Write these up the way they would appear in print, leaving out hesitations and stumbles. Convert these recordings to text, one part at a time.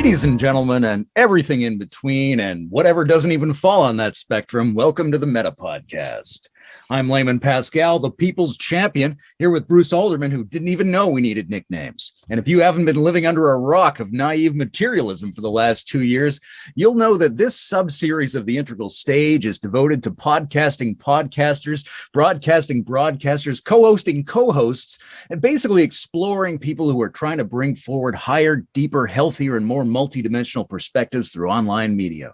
Ladies and gentlemen, and everything in between, and whatever doesn't even fall on that spectrum, welcome to the Meta Podcast. I'm Layman Pascal, the people's champion, here with Bruce Alderman, who didn't even know we needed nicknames. And if you haven't been living under a rock of naive materialism for the last 2 years, you'll know that this sub-series of the Integral Stage is devoted to podcasting podcasters, broadcasting broadcasters, co-hosting co-hosts, and basically exploring people who are trying to bring forward higher, deeper, healthier, and more multidimensional perspectives through online media.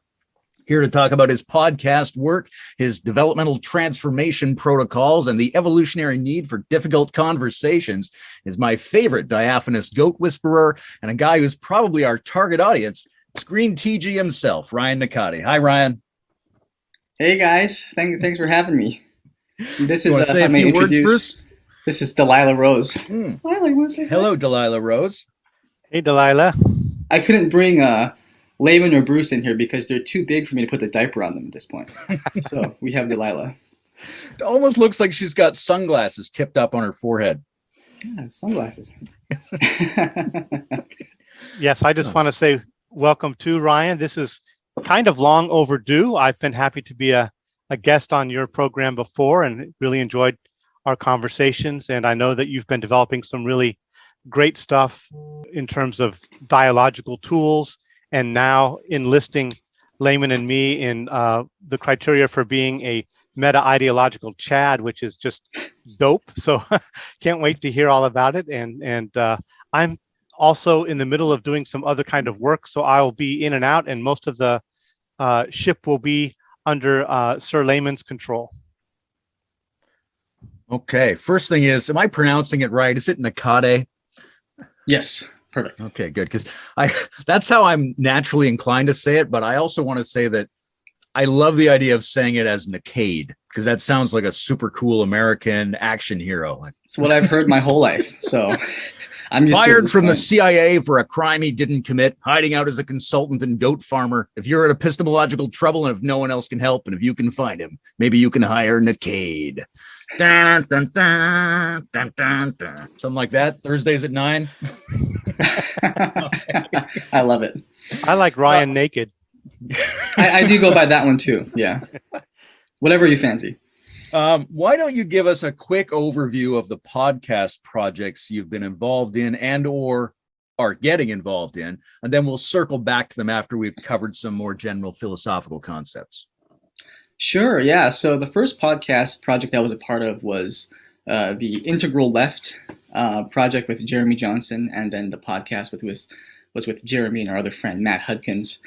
Here to talk about his podcast work, his developmental transformation protocols, and the evolutionary need for difficult conversations is my favorite diaphanous goat whisperer and a guy who's probably our target audience. It's Green TG himself, Ryan Nakade. Hi, Ryan. Hey, guys. Thanks for having me. This is say a few words, Bruce? This is Delilah Rose. Delilah, you want to say hello, Delilah Rose. Hey, Delilah. I couldn't bring Layman or Bruce in here because they're too big for me to put the diaper on them at this point. So we have Delilah. It almost looks like she's got sunglasses tipped up on her forehead. Yeah, sunglasses. Yes, I just want to say welcome to Ryan. This is kind of long overdue. I've been happy to be a guest on your program before and really enjoyed our conversations. And I know that you've been developing some really great stuff in terms of dialogical tools, and now enlisting Layman and me in the criteria for being a Meta-Ideological Chad, which is just dope. So can't wait to hear all about it. And I'm also in the middle of doing some other kind of work, so I'll be in and out, and most of the ship will be under Sir Layman's control. Okay, first thing is, am I pronouncing it right? Is it Nakade? Yes. Perfect. Okay, good. Because that's how I'm naturally inclined to say it. But I also want to say that I love the idea of saying it as Nakade, because that sounds like a super cool American action hero. It's what I've heard my whole life. So I'm used fired from the CIA for a crime he didn't commit, hiding out as a consultant and goat farmer. If you're in epistemological trouble and if no one else can help, and if you can find him, maybe you can hire Nakade. Dun, dun, dun, dun, dun, dun. Something like that. Thursdays at 9. I love it. I like Ryan Nakade. I do go by that one too. Yeah. Whatever you fancy. Why don't you give us a quick overview of the podcast projects you've been involved in and or are getting involved in, and then we'll circle back to them after we've covered some more general philosophical concepts. Sure, yeah. So the first podcast project I was a part of was the Integral Left project with Jeremy Johnson, and then the podcast was with Jeremy and our other friend, Matt Hudkins.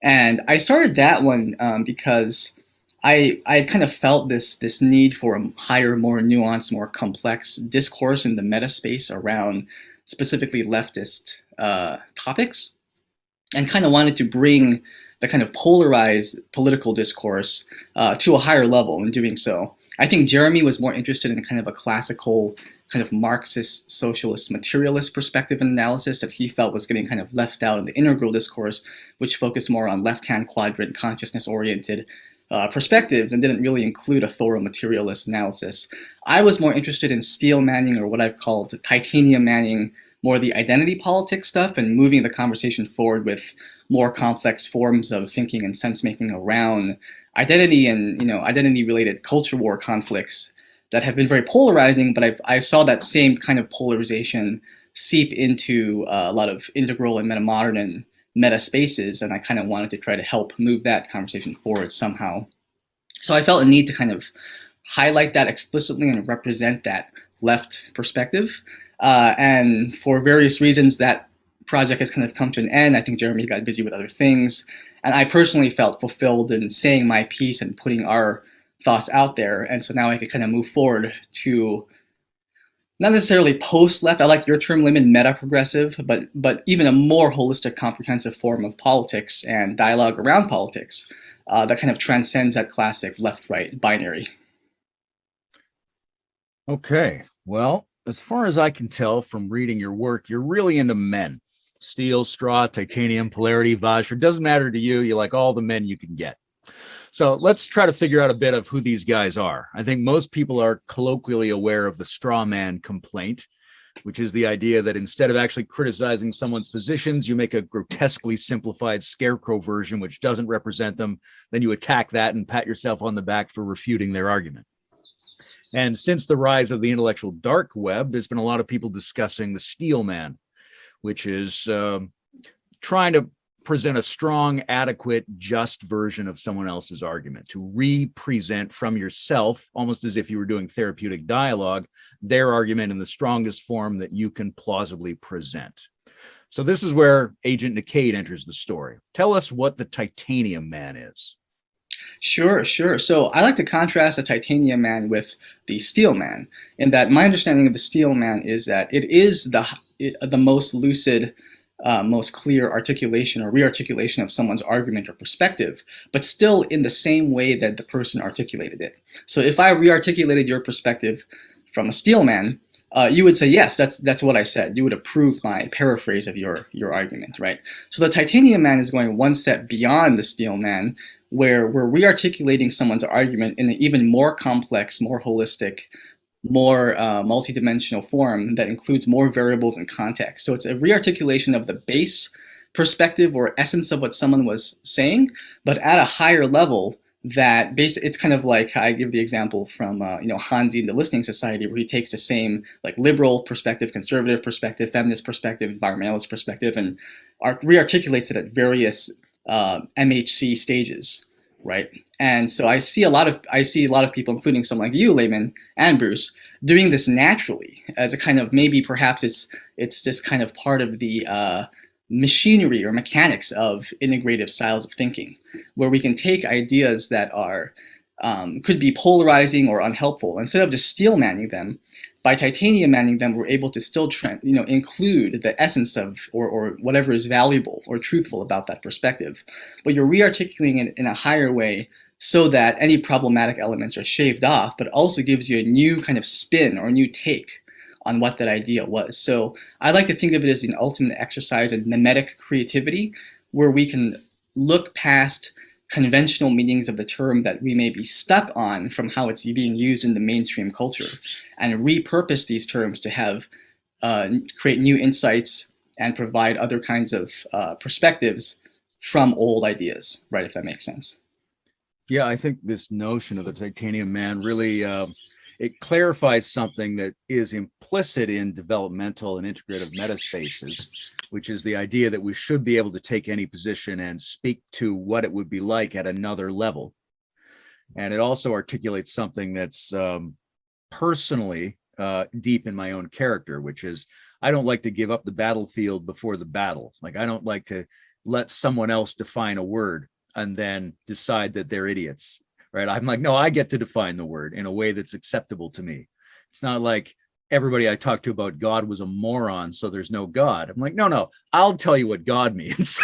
And I started that one because I kind of felt this need for a higher, more nuanced, more complex discourse in the meta space around specifically leftist topics, and kind of wanted to bring the kind of polarized political discourse to a higher level in doing so. I think Jeremy was more interested in kind of a classical kind of Marxist, socialist, materialist perspective and analysis that he felt was getting kind of left out in the integral discourse, which focused more on left-hand quadrant, consciousness-oriented perspectives and didn't really include a thorough materialist analysis. I was more interested in steel manning, or what I've called titanium manning, more the identity politics stuff, and moving the conversation forward with more complex forms of thinking and sense-making around identity and, identity-related culture war conflicts that have been very polarizing, but I saw that same kind of polarization seep into a lot of integral and meta-modern and meta spaces, and I kind of wanted to try to help move that conversation forward somehow. So I felt a need to kind of highlight that explicitly and represent that left perspective. And for various reasons, that project has kind of come to an end. I think Jeremy got busy with other things, and I personally felt fulfilled in saying my piece and putting our thoughts out there. And so now I could kind of move forward to not necessarily post-left, I like your term, Layman, meta-progressive, but even a more holistic, comprehensive form of politics and dialogue around politics that kind of transcends that classic left-right binary. Okay, well, as far as I can tell from reading your work, you're really into men. Steel, straw, titanium, polarity, vajra. Doesn't matter to you. You like all the men you can get. So let's try to figure out a bit of who these guys are. I think most people are colloquially aware of the straw man complaint. which is the idea that instead of actually criticizing someone's positions, you make a grotesquely simplified scarecrow version which doesn't represent them. Then you attack that and pat yourself on the back for refuting their argument. And since the rise of the intellectual dark web, there's been a lot of people discussing the steelman, which is trying to present a strong, adequate, just version of someone else's argument, to represent from yourself, almost as if you were doing therapeutic dialogue, their argument in the strongest form that you can plausibly present. So this is where Agent Nakade enters the story. Tell us what the Titanium Man is. Sure. So I like to contrast the Titanium Man with the Steel Man, in that my understanding of the Steel Man is that it is the most lucid, most clear articulation or rearticulation of someone's argument or perspective, but still in the same way that the person articulated it. So if I rearticulated your perspective from a steelman, you would say, yes, that's what I said. You would approve my paraphrase of your argument, right? So the Titanium Man is going one step beyond the Steel Man, where we're rearticulating someone's argument in an even more complex, more holistic, more multidimensional form that includes more variables and context. So it's a rearticulation of the base perspective or essence of what someone was saying, but at a higher level. It's kind of like, I give the example from Hansi in the Listening Society, where he takes the same like liberal perspective, conservative perspective, feminist perspective, environmentalist perspective, and rearticulates it at various MHC stages, right? And so I see a lot of people, including someone like you, Layman and Bruce, doing this naturally as a kind of, maybe perhaps it's this kind of part of the machinery or mechanics of integrative styles of thinking, where we can take ideas that are could be polarizing or unhelpful, instead of just steel manning them, by titanium manning them, we're able to still include the essence of or whatever is valuable or truthful about that perspective, but you're rearticulating it in a higher way so that any problematic elements are shaved off, but also gives you a new kind of spin or new take on what that idea was. So I like to think of it as an ultimate exercise in mimetic creativity, where we can look past conventional meanings of the term that we may be stuck on from how it's being used in the mainstream culture, and repurpose these terms to have create new insights and provide other kinds of perspectives from old ideas, right? If that makes sense. Yeah, I think this notion of the Titanium Man really it clarifies something that is implicit in developmental and integrative metaspaces, which is the idea that we should be able to take any position and speak to what it would be like at another level. And it also articulates something that's personally deep in my own character, which is I don't like to give up the battlefield before the battle. Like, I don't like to let someone else define a word and then decide that they're idiots. Right? I'm like, no, I get to define the word in a way that's acceptable to me. It's not like everybody I talked to about God was a moron, so there's no God. I'm like, no, I'll tell you what God means.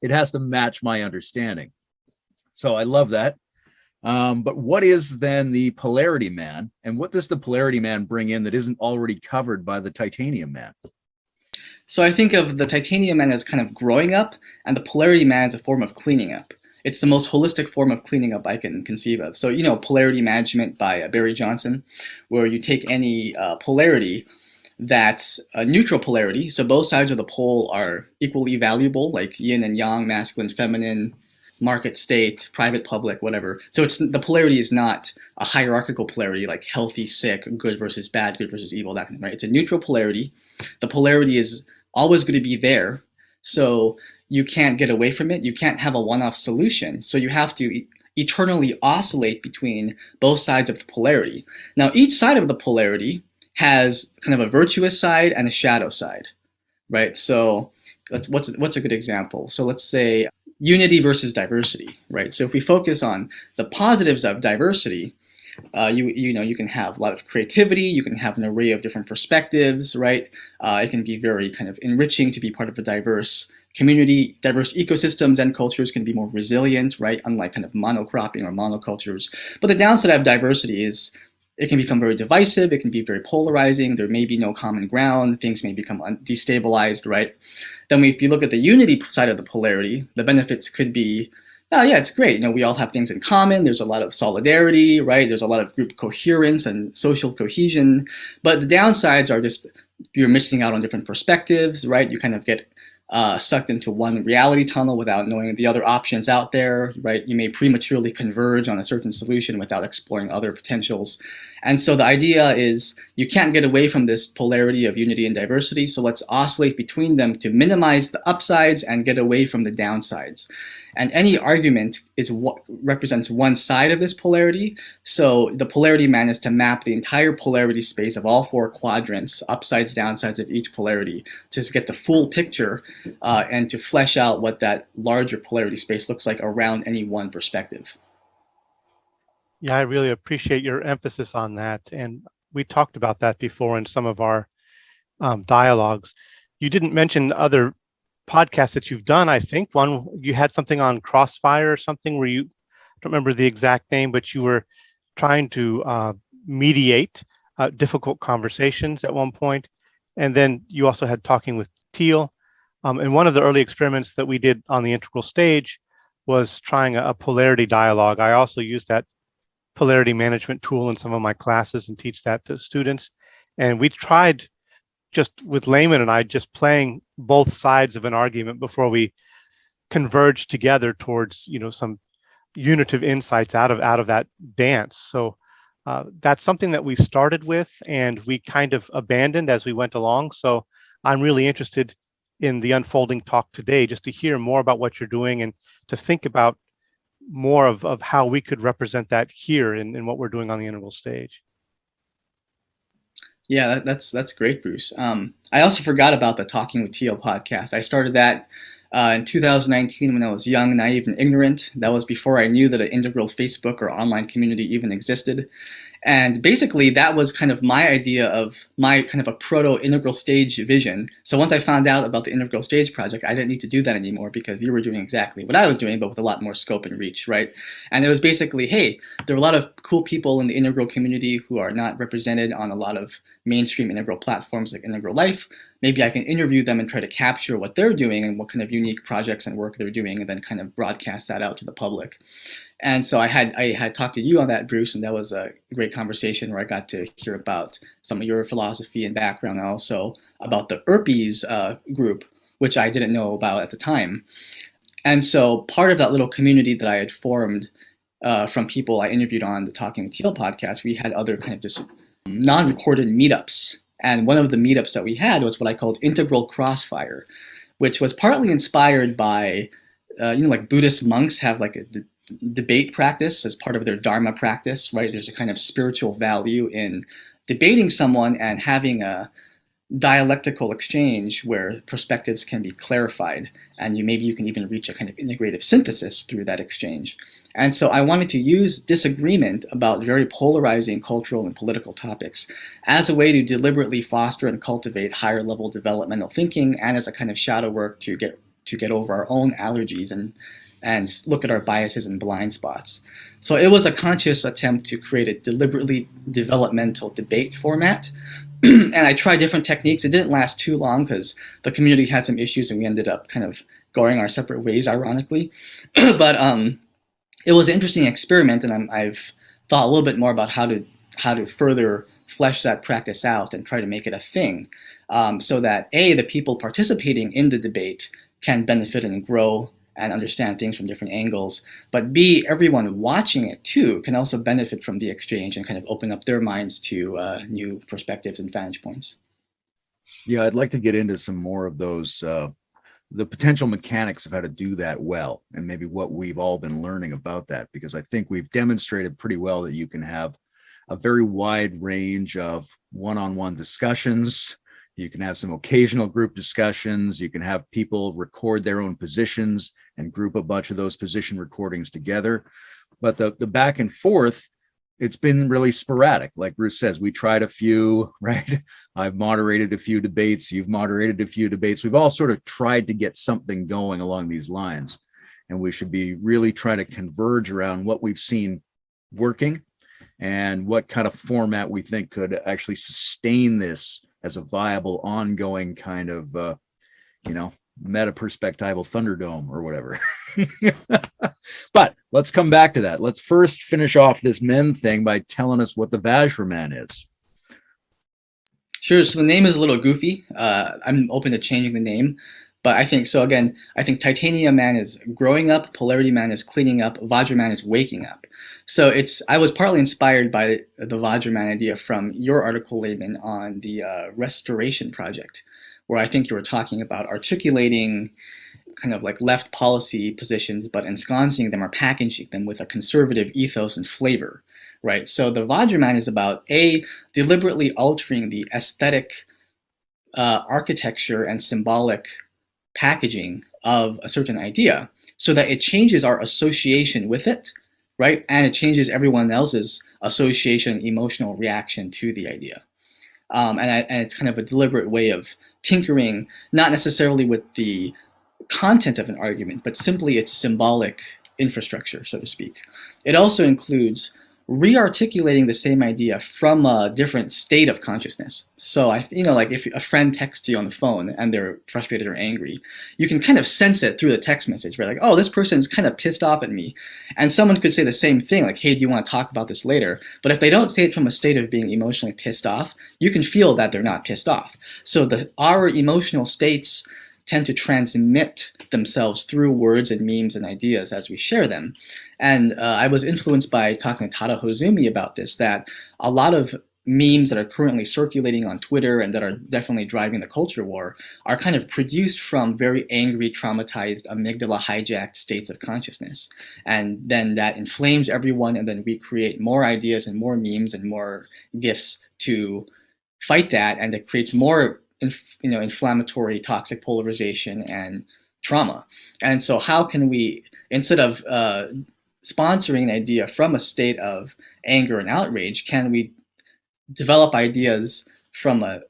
It has to match my understanding. So I love that. But what is then the Polarity Man? And what does the Polarity Man bring in that isn't already covered by the Titanium Man? So I think of the Titanium Man as kind of growing up, and the Polarity Man as a form of cleaning up. It's the most holistic form of cleaning up I can conceive of. So, polarity management by Barry Johnson, where you take any polarity that's a neutral polarity. So both sides of the pole are equally valuable, like yin and yang, masculine, feminine, market, state, private, public, whatever. So the polarity is not a hierarchical polarity like healthy, sick, good versus bad, good versus evil, that kind of, right? It's a neutral polarity. The polarity is always going to be there. So you can't get away from it. You can't have a one-off solution. So you have to eternally oscillate between both sides of the polarity. Now, each side of the polarity has kind of a virtuous side and a shadow side, right? So what's a good example? So let's say unity versus diversity, right? So if we focus on the positives of diversity, you can have a lot of creativity, you can have an array of different perspectives, right? It can be very kind of enriching to be part of a diverse community. Diverse ecosystems and cultures can be more resilient, right? Unlike kind of monocropping or monocultures. But the downside of diversity is it can become very divisive, it can be very polarizing, there may be no common ground, things may become destabilized, right? Then if you look at the unity side of the polarity, the benefits could be, oh yeah, it's great. We all have things in common. There's a lot of solidarity, right? There's a lot of group coherence and social cohesion. But the downsides are just you're missing out on different perspectives, right? You kind of get sucked into one reality tunnel without knowing the other options out there, right? You may prematurely converge on a certain solution without exploring other potentials. And so the idea is you can't get away from this polarity of unity and diversity, so let's oscillate between them to minimize the upsides and get away from the downsides. And any argument is what represents one side of this polarity. So the polarity man is to map the entire polarity space of all four quadrants, upsides, downsides of each polarity, to get the full picture and to flesh out what that larger polarity space looks like around any one perspective. Yeah, I really appreciate your emphasis on that. And we talked about that before in some of our dialogues. You didn't mention other podcasts that you've done. I think one, you had something on Crossfire or something where you, I don't remember the exact name, but you were trying to mediate difficult conversations at one point. And then you also had talking with Teal. And one of the early experiments that we did on the integral stage was trying a polarity dialogue. I also used that polarity management tool in some of my classes and teach that to students. And we tried just with Layman and I just playing both sides of an argument before we converged together towards, you know, some unitive insights out of that dance. So that's something that we started with and we kind of abandoned as we went along. So I'm really interested in the unfolding talk today, just to hear more about what you're doing and to think about more of how we could represent that here in what we're doing on the integral stage. Yeah, that's great, Bruce. I also forgot about the Talking with Teal podcast. I started that in 2019 when I was young, naive, and ignorant. That was before I knew that an integral Facebook or online community even existed. And basically, that was kind of my idea of my kind of a proto-integral stage vision. So once I found out about the integral stage project, I didn't need to do that anymore because you were doing exactly what I was doing, but with a lot more scope and reach, right? And it was basically, hey, there are a lot of cool people in the integral community who are not represented on a lot of mainstream integral platforms like Integral Life. Maybe I can interview them and try to capture what they're doing and what kind of unique projects and work they're doing and then kind of broadcast that out to the public. And so I had talked to you on that, Bruce, and that was a great conversation where I got to hear about some of your philosophy and background and also about the ERPES group, which I didn't know about at the time. And so part of that little community that I had formed from people I interviewed on the Talking with Teal podcast, we had other kind of just non-recorded meetups. And one of the meetups that we had was what I called Integral Crossfire, which was partly inspired by, like Buddhist monks have like a debate practice as part of their Dharma practice, right? There's a kind of spiritual value in debating someone and having a dialectical exchange where perspectives can be clarified, and maybe you can even reach a kind of integrative synthesis through that exchange. And so I wanted to use disagreement about very polarizing cultural and political topics as a way to deliberately foster and cultivate higher level developmental thinking and as a kind of shadow work to get over our own allergies and look at our biases and blind spots. So it was a conscious attempt to create a deliberately developmental debate format. And I tried different techniques. It didn't last too long because the community had some issues and we ended up kind of going our separate ways, ironically. But it was an interesting experiment, and I've thought a little bit more about how to further flesh that practice out and try to make it a thing, so that A, the people participating in the debate can benefit and grow and understand things from different angles, but B, everyone watching it too can also benefit from the exchange and kind of open up their minds to new perspectives and vantage points. Yeah, I'd like to get into some more of those, the potential mechanics of how to do that well, and maybe what we've all been learning about that, because I think we've demonstrated pretty well that you can have a very wide range of one-on-one discussions. You can have some occasional group discussions. You can have people record their own positions and group a bunch of those position recordings together. But the back and forth, it's been really sporadic. Like Bruce says, we tried a few, right? I've moderated a few debates. You've moderated a few debates. We've all sort of tried to get something going along these lines. And we should be really trying to converge around what we've seen working and what kind of format we think could actually sustain this as a viable, ongoing kind of, meta-perspectival Thunderdome or whatever. But let's come back to that. Let's first finish off this men thing by telling us what the vajra man is. Sure. So the name is a little goofy. I'm open to changing the name, but I think so. Again, I think Titanium Man is growing up, Polarity Man is cleaning up, Vajra Man is waking up. So it's I was partly inspired by the Vajra Man idea from your article, Layman, on the Restoration Project, where I think you were talking about articulating kind of like left policy positions, but ensconcing them or packaging them with a conservative ethos and flavor, right? So the Vajraman is about deliberately altering the aesthetic architecture and symbolic packaging of a certain idea so that it changes our association with it, right? And it changes everyone else's association, emotional reaction to the idea. And it's kind of a deliberate way of tinkering, not necessarily with the content of an argument, but simply its symbolic infrastructure, so to speak. It also includes re-articulating the same idea from a different state of consciousness. So like if a friend texts you on the phone and they're frustrated or angry, you can kind of sense it through the text message, right? Like, oh, this person's kind of pissed off at me. And someone could say the same thing, like, hey, do you want to talk about this later? But if they don't say it from a state of being emotionally pissed off, you can feel that they're not pissed off. So our emotional states tend to transmit themselves through words and memes and ideas as we share them. And I was influenced by talking to Tara Hozumi about this, that a lot of memes that are currently circulating on Twitter and that are definitely driving the culture war are kind of produced from very angry, traumatized, amygdala hijacked states of consciousness. And then that inflames everyone, and then we create more ideas and more memes and more GIFs to fight that, and it creates more inflammatory, toxic polarization and trauma. And so how can we, instead of sponsoring an idea from a state of anger and outrage, can we develop ideas from a,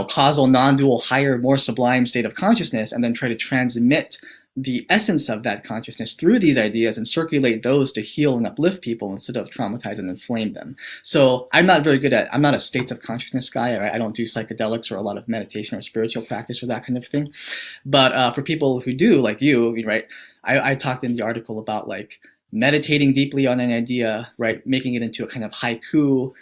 causal, non-dual, higher, more sublime state of consciousness, and then try to transmit the essence of that consciousness through these ideas and circulate those to heal and uplift people instead of traumatize and inflame them. So I'm not a states of consciousness guy. I don't do psychedelics or a lot of meditation or spiritual practice or that kind of thing. But for people who do, like you, right, I talked in the article about like meditating deeply on an idea, right, making it into a kind of haiku,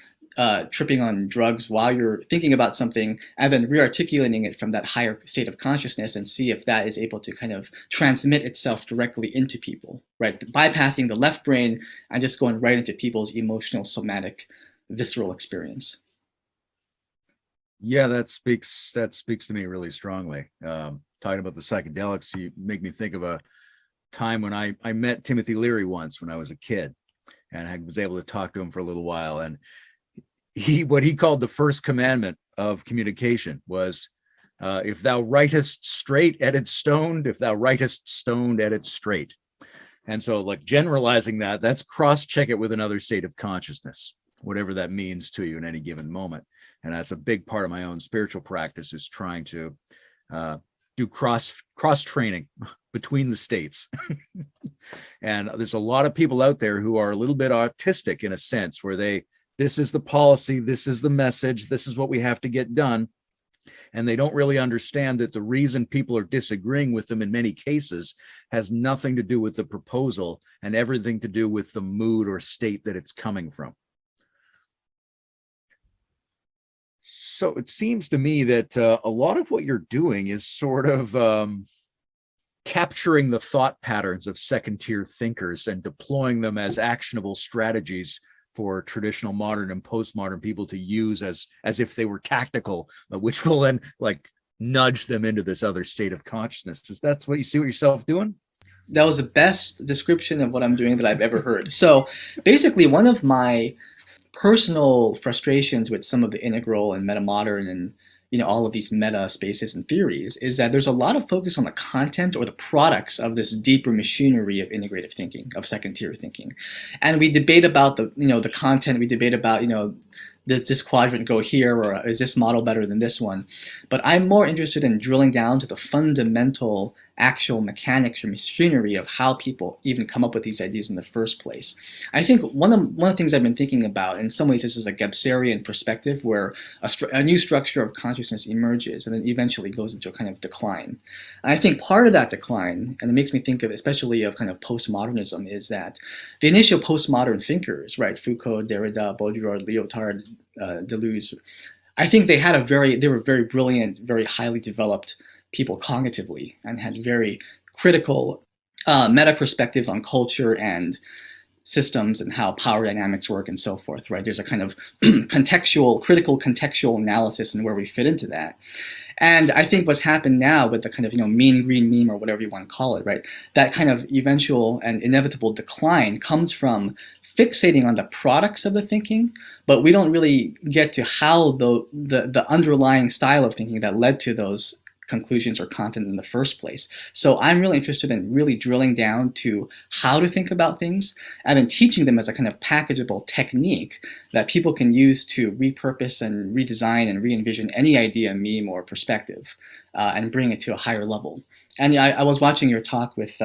tripping on drugs while you're thinking about something, and then re-articulating it from that higher state of consciousness and see if that is able to kind of transmit itself directly into people, right? Bypassing the left brain and just going right into people's emotional, somatic, visceral experience. Yeah, that speaks to me really strongly. Talking about the psychedelics, you make me think of a time when I met Timothy Leary once when I was a kid, and I was able to talk to him for a little while. And what he called the first commandment of communication was, if thou writest straight, edit stoned. If thou writest stoned, edit straight. And so, like, generalizing that's cross-check it with another state of consciousness, whatever that means to you in any given moment. And that's a big part of my own spiritual practice, is trying to do cross training between the states. And there's a lot of people out there who are a little bit autistic in a sense, where this is the policy, this is the message, this is what we have to get done. And they don't really understand that the reason people are disagreeing with them in many cases has nothing to do with the proposal and everything to do with the mood or state that it's coming from. So it seems to me that a lot of what you're doing is sort of capturing the thought patterns of second-tier thinkers and deploying them as actionable strategies for traditional modern and postmodern people to use as if they were tactical, which will then like nudge them into this other state of consciousness. Is that what you see yourself doing? That was the best description of what I'm doing that I've ever heard. So basically, one of my personal frustrations with some of the integral and meta-modern and all of these meta spaces and theories is that there's a lot of focus on the content or the products of this deeper machinery of integrative thinking, of second-tier thinking. And we debate about the content, we debate about, does this quadrant go here, or is this model better than this one? But I'm more interested in drilling down to the fundamental actual mechanics or machinery of how people even come up with these ideas in the first place. I think one of the things I've been thinking about, in some ways this is a Gebserian perspective, where a new structure of consciousness emerges and then eventually goes into a kind of decline. And I think part of that decline, and it makes me think of especially of kind of postmodernism, is that the initial postmodern thinkers, right, Foucault, Derrida, Baudrillard, Lyotard, Deleuze, I think they were very brilliant, very highly developed people cognitively, and had very critical meta perspectives on culture and systems and how power dynamics work and so forth, right? There's a kind of critical contextual analysis and where we fit into that. And I think what's happened now with the kind of, mean green meme or whatever you want to call it, right? That kind of eventual and inevitable decline comes from fixating on the products of the thinking, but we don't really get to how the underlying style of thinking that led to those conclusions or content in the first place. So I'm really interested in really drilling down to how to think about things and then teaching them as a kind of packageable technique that people can use to repurpose and redesign and re-envision any idea, meme, or perspective and bring it to a higher level. And yeah, I was watching your talk with,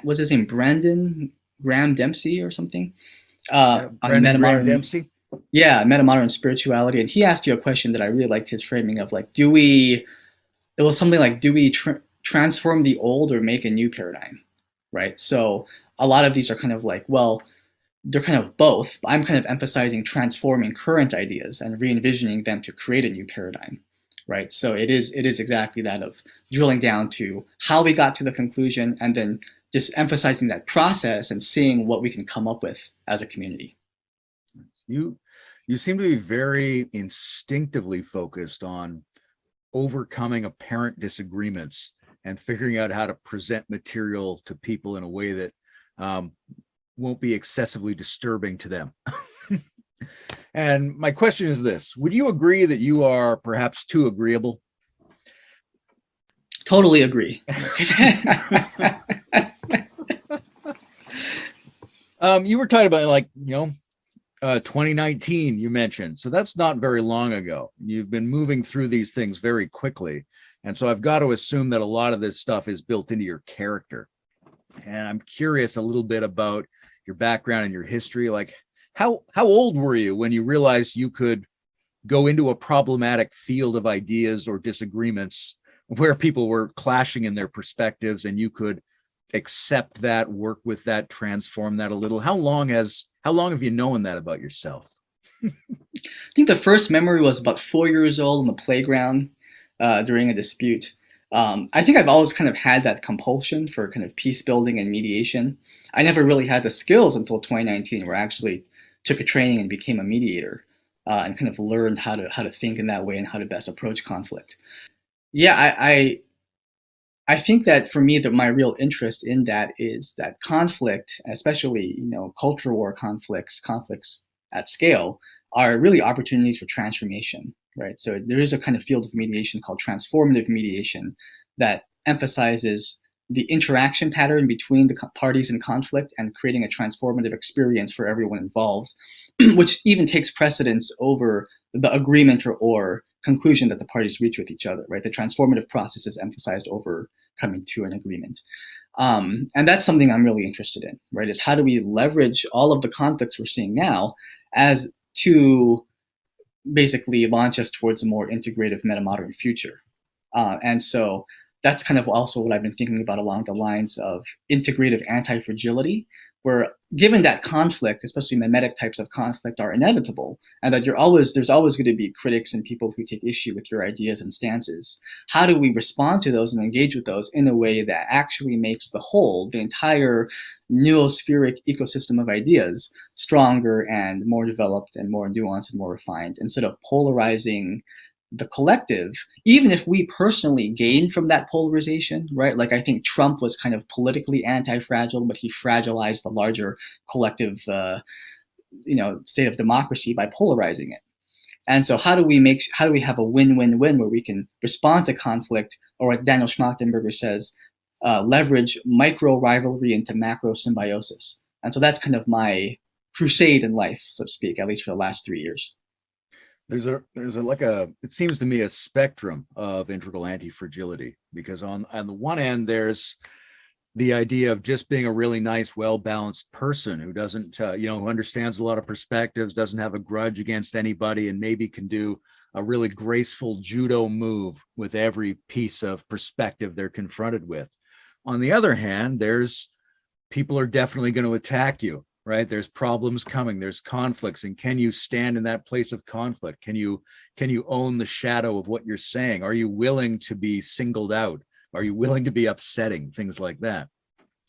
what's his name, Brandon Graham Dempsey or something? Brandon Graham Dempsey? Yeah, metamodern spirituality. And he asked you a question that I really liked his framing of, like, it was something like, do we transform the old or make a new paradigm, right? So a lot of these are kind of like, well, they're kind of both. I'm kind of emphasizing transforming current ideas and re-envisioning them to create a new paradigm, right? So it is exactly that, of drilling down to how we got to the conclusion and then just emphasizing that process and seeing what we can come up with as a community. You seem to be very instinctively focused on overcoming apparent disagreements and figuring out how to present material to people in a way that won't be excessively disturbing to them. And my question is this: would you agree that you are perhaps too agreeable? Totally agree. You were talking about, like, 2019 you mentioned, so that's not very long ago. You've been moving through these things very quickly, and so I've got to assume that a lot of this stuff is built into your character. And I'm curious a little bit about your background and your history. Like, how old were you when you realized you could go into a problematic field of ideas or disagreements where people were clashing in their perspectives, and you could accept that, work with that, transform that a little? How long have you known that about yourself? I think the first memory was about 4 years old on the playground during a dispute. I think I've always kind of had that compulsion for kind of peace building and mediation. I never really had the skills until 2019, where I actually took a training and became a mediator and kind of learned how to think in that way and how to best approach conflict. Yeah, I think that for me, that my real interest in that is that conflict, especially, culture war conflicts at scale, are really opportunities for transformation, right? So there is a kind of field of mediation called transformative mediation that emphasizes the interaction pattern between the parties in conflict and creating a transformative experience for everyone involved, which even takes precedence over the agreement or conclusion that the parties reach with each other, right? The transformative process is emphasized over coming to an agreement. And that's something I'm really interested in, right? Is how do we leverage all of the conflicts we're seeing now as to basically launch us towards a more integrative metamodern future. And so that's kind of also what I've been thinking about along the lines of integrative anti-fragility, where given that conflict, especially mimetic types of conflict, are inevitable, and that there's always going to be critics and people who take issue with your ideas and stances, how do we respond to those and engage with those in a way that actually makes the entire noospheric ecosystem of ideas stronger and more developed and more nuanced and more refined, instead of polarizing the collective, even if we personally gain from that polarization, right? Like, I think Trump was kind of politically anti-fragile, but he fragilized the larger collective, state of democracy by polarizing it. And so how do we have a win-win-win where we can respond to conflict, or what Daniel Schmachtenberger says, leverage micro rivalry into macro symbiosis? And so that's kind of my crusade in life, so to speak, at least for the last 3 years. There's it seems to me, a spectrum of integral anti-fragility, because on the one end, there's the idea of just being a really nice, well-balanced person who doesn't, who understands a lot of perspectives, doesn't have a grudge against anybody, and maybe can do a really graceful judo move with every piece of perspective they're confronted with. On the other hand, there's people are definitely going to attack you right? There's problems coming, there's conflicts, and can you stand in that place of conflict? Can you own the shadow of what you're saying? Are you willing to be singled out? Are you willing to be upsetting? Things like that.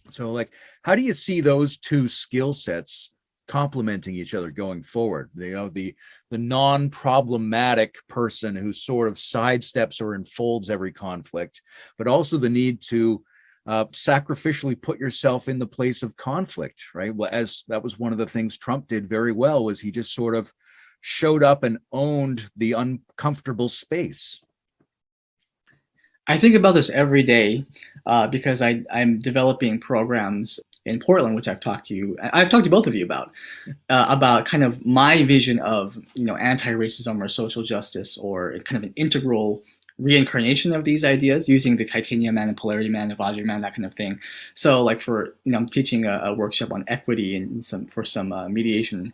So, like, how do you see those two skill sets complementing each other going forward? The non-problematic person who sort of sidesteps or enfolds every conflict, but also the need to sacrificially put yourself in the place of conflict, right? Well, as that was one of the things Trump did very well, was he just sort of showed up and owned the uncomfortable space. I think about this every day because I'm developing programs in Portland, which I've talked to both of you about kind of my vision of, anti-racism or social justice, or kind of an integral reincarnation of these ideas using the titanium man and polarity man and vajra man, that kind of thing. So like I'm teaching a workshop on equity and for some mediation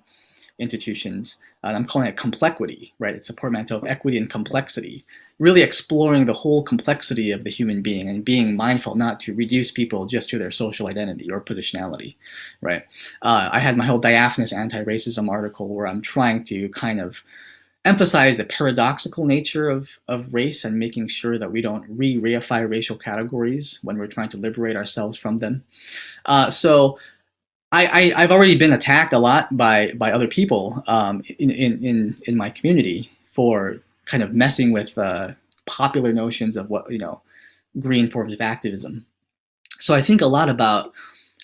institutions, and I'm calling it complequity, right? It's a portmanteau of equity and complexity, really exploring the whole complexity of the human being and being mindful not to reduce people just to their social identity or positionality, right? I had my whole diaphanous anti-racism article where I'm trying to kind of emphasize the paradoxical nature of race and making sure that we don't re-reify racial categories when we're trying to liberate ourselves from them. So I've already been attacked a lot by other people in my community for kind of messing with popular notions of what, green forms of activism. So I think a lot about,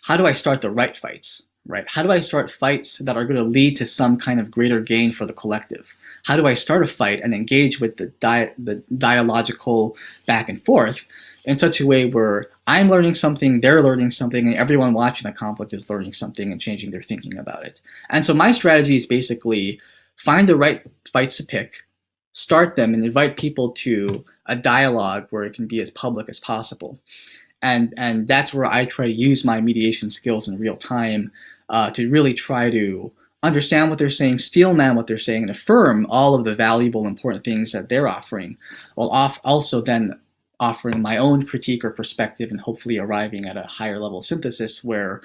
how do I start the right fights, right? How do I start fights that are going to lead to some kind of greater gain for the collective? How do I start a fight and engage with the dialogical back and forth in such a way where I'm learning something, they're learning something, and everyone watching the conflict is learning something and changing their thinking about it? And so my strategy is basically find the right fights to pick, start them, and invite people to a dialogue where it can be as public as possible. And that's where I try to use my mediation skills in real time to really try to understand what they're saying, steelman what they're saying, and affirm all of the valuable, important things that they're offering, while also then offering my own critique or perspective and hopefully arriving at a higher level synthesis where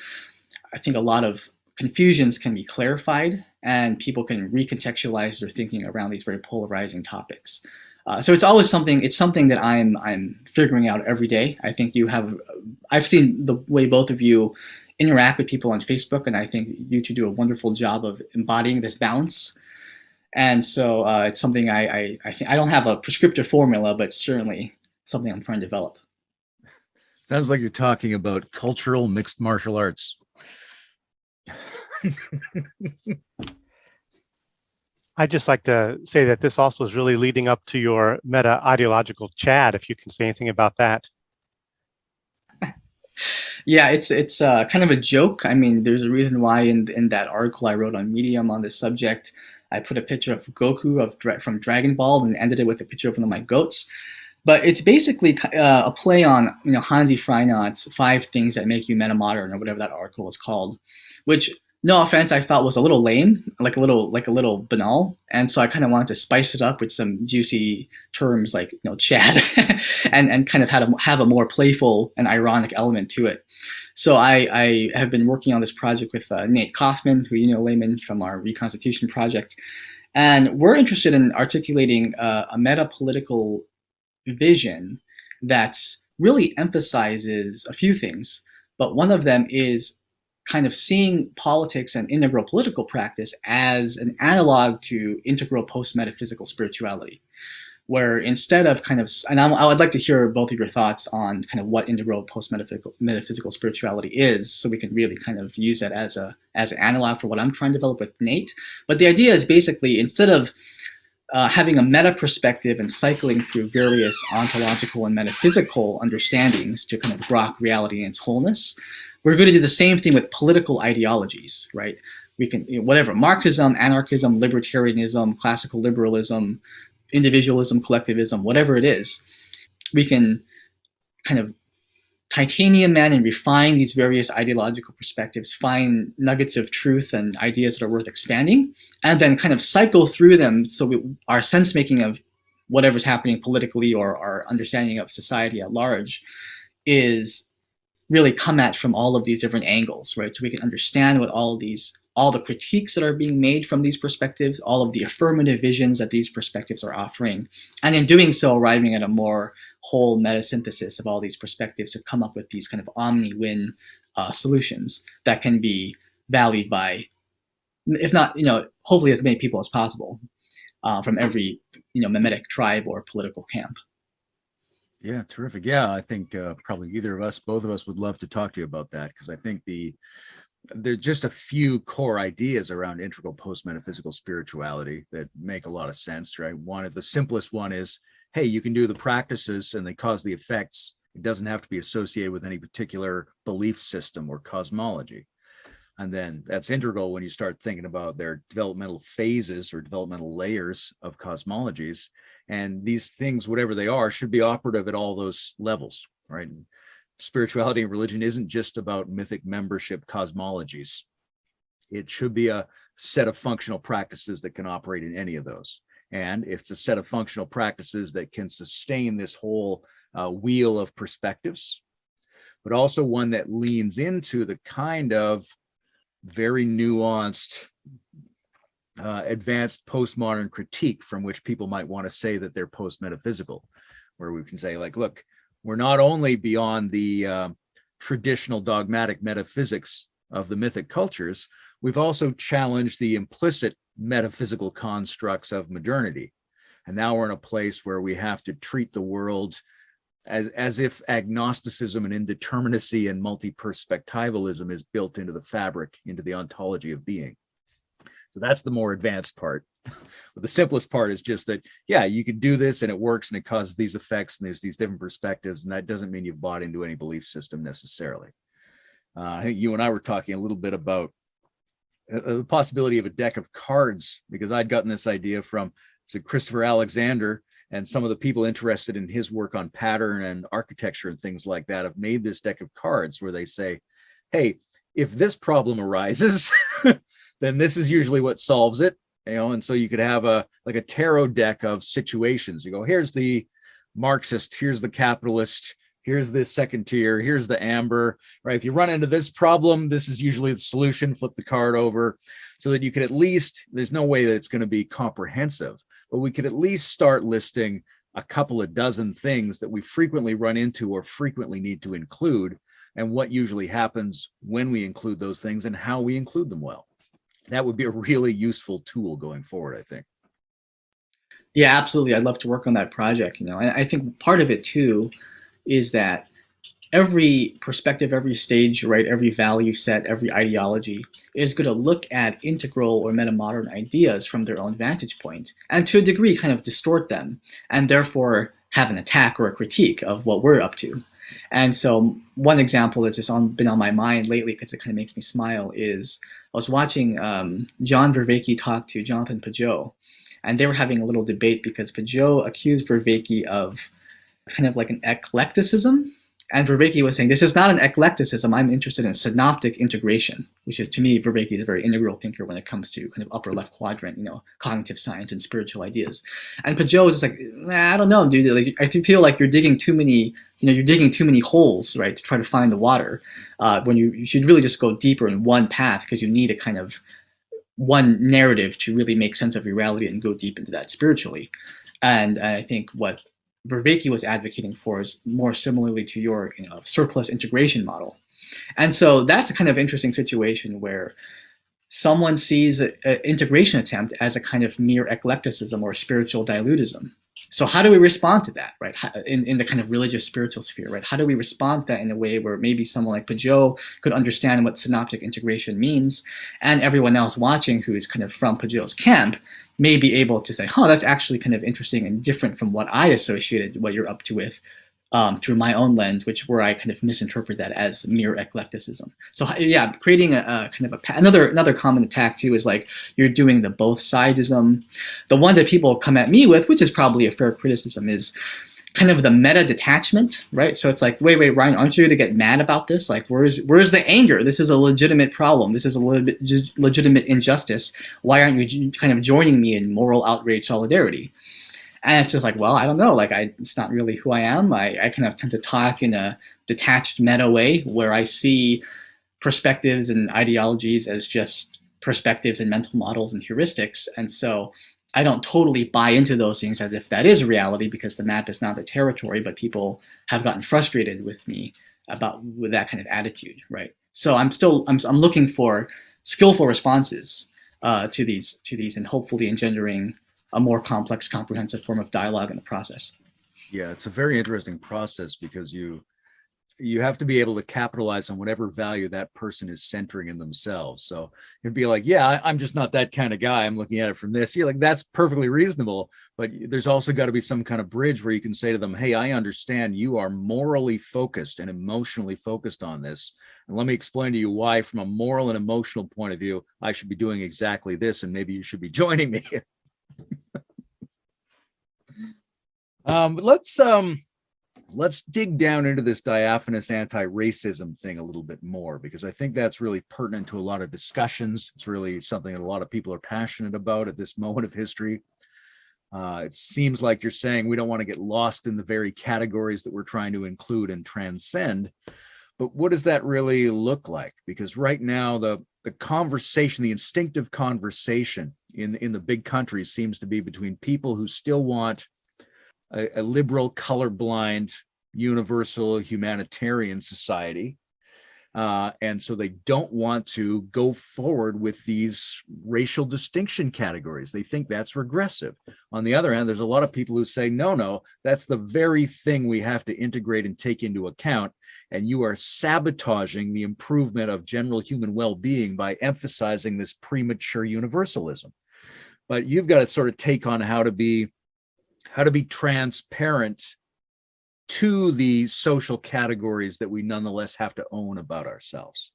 I think a lot of confusions can be clarified and people can recontextualize their thinking around these very polarizing topics. So it's always something that I'm figuring out every day. I think I've seen the way both of you interact with people on Facebook, and I think you two do a wonderful job of embodying this balance. And so it's something I think I don't have a prescriptive formula, but certainly something I'm trying to develop. Sounds like you're talking about cultural mixed martial arts. I'd just like to say that this also is really leading up to your Meta-Ideological chat, if you can say anything about that. Yeah, it's kind of a joke. I mean, there's a reason why in that article I wrote on Medium on this subject, I put a picture of Goku from Dragon Ball and ended it with a picture of one of my goats. But it's basically a play on Hansi Freinot's 5 Things That Make You Meta-Modern, or whatever that article is called, which, no offense, I felt was a little lame, like a little banal, and so I kind of wanted to spice it up with some juicy terms like Chad, and kind of have a more playful and ironic element to it. So I have been working on this project with Nate Kaufman, who Layman from our Reconstitution project, and we're interested in articulating a meta-political vision that really emphasizes a few things, but one of them is kind of seeing politics and integral political practice as an analog to integral post-metaphysical spirituality, where instead of and I would like to hear both of your thoughts on kind of what integral post-metaphysical spirituality is, so we can really kind of use that as an analog for what I'm trying to develop with Nate. But the idea is basically, instead of having a meta perspective and cycling through various ontological and metaphysical understandings to kind of grok reality in its wholeness, we're going to do the same thing with political ideologies, right? We can, whatever, Marxism, anarchism, libertarianism, classical liberalism, individualism, collectivism, whatever it is, we can kind of titanium man and refine these various ideological perspectives, find nuggets of truth and ideas that are worth expanding, and then kind of cycle through them so our sense making of whatever's happening politically or our understanding of society at large is really come at from all of these different angles, right? So we can understand what all the critiques that are being made from these perspectives, all of the affirmative visions that these perspectives are offering, and in doing so, arriving at a more whole meta-synthesis of all these perspectives to come up with these kind of omni-win solutions that can be valued by, if not, hopefully as many people as possible from every, mimetic tribe or political camp. Yeah, terrific. Yeah, I think probably both of us would love to talk to you about that, because I think there's just a few core ideas around integral post-metaphysical spirituality that make a lot of sense, right? The simplest one is, hey, you can do the practices and they cause the effects. It doesn't have to be associated with any particular belief system or cosmology. And then that's integral when you start thinking about their developmental phases or developmental layers of cosmologies. And these things, whatever they are, should be operative at all those levels, right? Spirituality and religion isn't just about mythic membership cosmologies. It should be a set of functional practices that can operate in any of those. And if it's a set of functional practices that can sustain this whole wheel of perspectives, but also one that leans into the kind of very nuanced, advanced postmodern critique from which people might want to say that they're post-metaphysical, where we can say, like, look, we're not only beyond the traditional dogmatic metaphysics of the mythic cultures, we've also challenged the implicit metaphysical constructs of modernity. And now we're in a place where we have to treat the world as if agnosticism and indeterminacy and multi-perspectivalism is built into the fabric, into the ontology of being. So that's the more advanced part. But the simplest part is just that, yeah, you can do this and it works and it causes these effects and there's these different perspectives, and that doesn't mean you've bought into any belief system necessarily. I think you and I were talking a little bit about the possibility of a deck of cards, because I'd gotten this idea from Christopher Alexander, and some of the people interested in his work on pattern and architecture and ththings like that have made this deck of cards where they say, hey, if this problem arises, then this is usually what solves it. And so you could have a tarot deck of situations. You go, here's the Marxist, here's the capitalist, here's this second tier, here's the amber, right? If you run into this problem, this is usually the solution, flip the card over, so that you could at least, there's no way that it's going to be comprehensive, but we could at least start listing a couple of dozen things that we frequently run into or frequently need to include, and what usually happens when we include those things and how we include them well. That would be a really useful tool going forward, I think. Yeah, absolutely. I'd love to work on that project. And I think part of it too is that every perspective, every stage, right, every value set, every ideology is going to look at integral or meta-modern ideas from their own vantage point, and to a degree kind of distort them, and therefore have an attack or a critique of what we're up to. And so one example that's just been on my mind lately, because it kind of makes me smile, is I was watching John Vervaeke talk to Jonathan Pageau, and they were having a little debate because Pageau accused Vervaeke of kind of like an eclecticism. And Vervaeke was saying, this is not an eclecticism. I'm interested in synoptic integration, which is, to me, Vervaeke is a very integral thinker when it comes to kind of upper left quadrant, cognitive science and spiritual ideas. And Pageau was just like, I don't know, dude. Like, I feel like you're digging too many, you're digging too many holes, right, to try to find the water. When you should really just go deeper in one path, because you need a kind of one narrative to really make sense of your reality and go deep into that spiritually. And I think what Vervaeke was advocating for is more similarly to your surplus integration model. And so that's a kind of interesting situation where someone sees an integration attempt as a kind of mere eclecticism or spiritual dilutism. So how do we respond to that, right? In the kind of religious spiritual sphere, right? How do we respond to that in a way where maybe someone like Pageau could understand what synoptic integration means, and everyone else watching who is kind of from Pageau's camp may be able to say, oh, that's actually kind of interesting and different from what I associated what you're up to with through my own lens, where I kind of misinterpret that as mere eclecticism. So yeah, creating a kind of another common attack too is like you're doing the both sidesism. The one that people come at me with, which is probably a fair criticism, is kind of the meta detachment, right? So it's like, wait, Ryan, aren't you going to get mad about this? Like, where's the anger? This is a legitimate problem. This is a legitimate injustice. Why aren't you kind of joining me in moral outrage solidarity? And it's just like, well, I don't know. Like, it's not really who I am. I kind of tend to talk in a detached meta way where I see perspectives and ideologies as just perspectives and mental models and heuristics. And so I don't totally buy into those things as if that is reality, because the map is not the territory, but people have gotten frustrated with me with that kind of attitude, right? So I'm looking for skillful responses to these, and hopefully engendering a more complex, comprehensive form of dialogue in the process. Yeah, it's a very interesting process because you have to be able to capitalize on whatever value that person is centering in themselves. So it'd be like, yeah, I'm just not that kind of guy. I'm looking at it from this. You're like, that's perfectly reasonable. But there's also got to be some kind of bridge where you can say to them, hey, I understand you are morally focused and emotionally focused on this. And let me explain to you why, from a moral and emotional point of view, I should be doing exactly this. And maybe you should be joining me. Let's dig down into this diaphanous anti-racism thing a little bit more, because I think that's really pertinent to a lot of discussions. It's really something that a lot of people are passionate about at this moment of history. It seems like you're saying we don't want to get lost in the very categories that we're trying to include and transcend. But what does that really look like? Because right now, the conversation, the instinctive conversation in the big countries seems to be between people who still want a liberal, colorblind, universal humanitarian society. And so they don't want to go forward with these racial distinction categories. They think that's regressive. On the other hand, there's a lot of people who say, no, that's the very thing we have to integrate and take into account. And you are sabotaging the improvement of general human well-being by emphasizing this premature universalism. But you've got to sort of take on how to be transparent to the social categories that we nonetheless have to own about ourselves.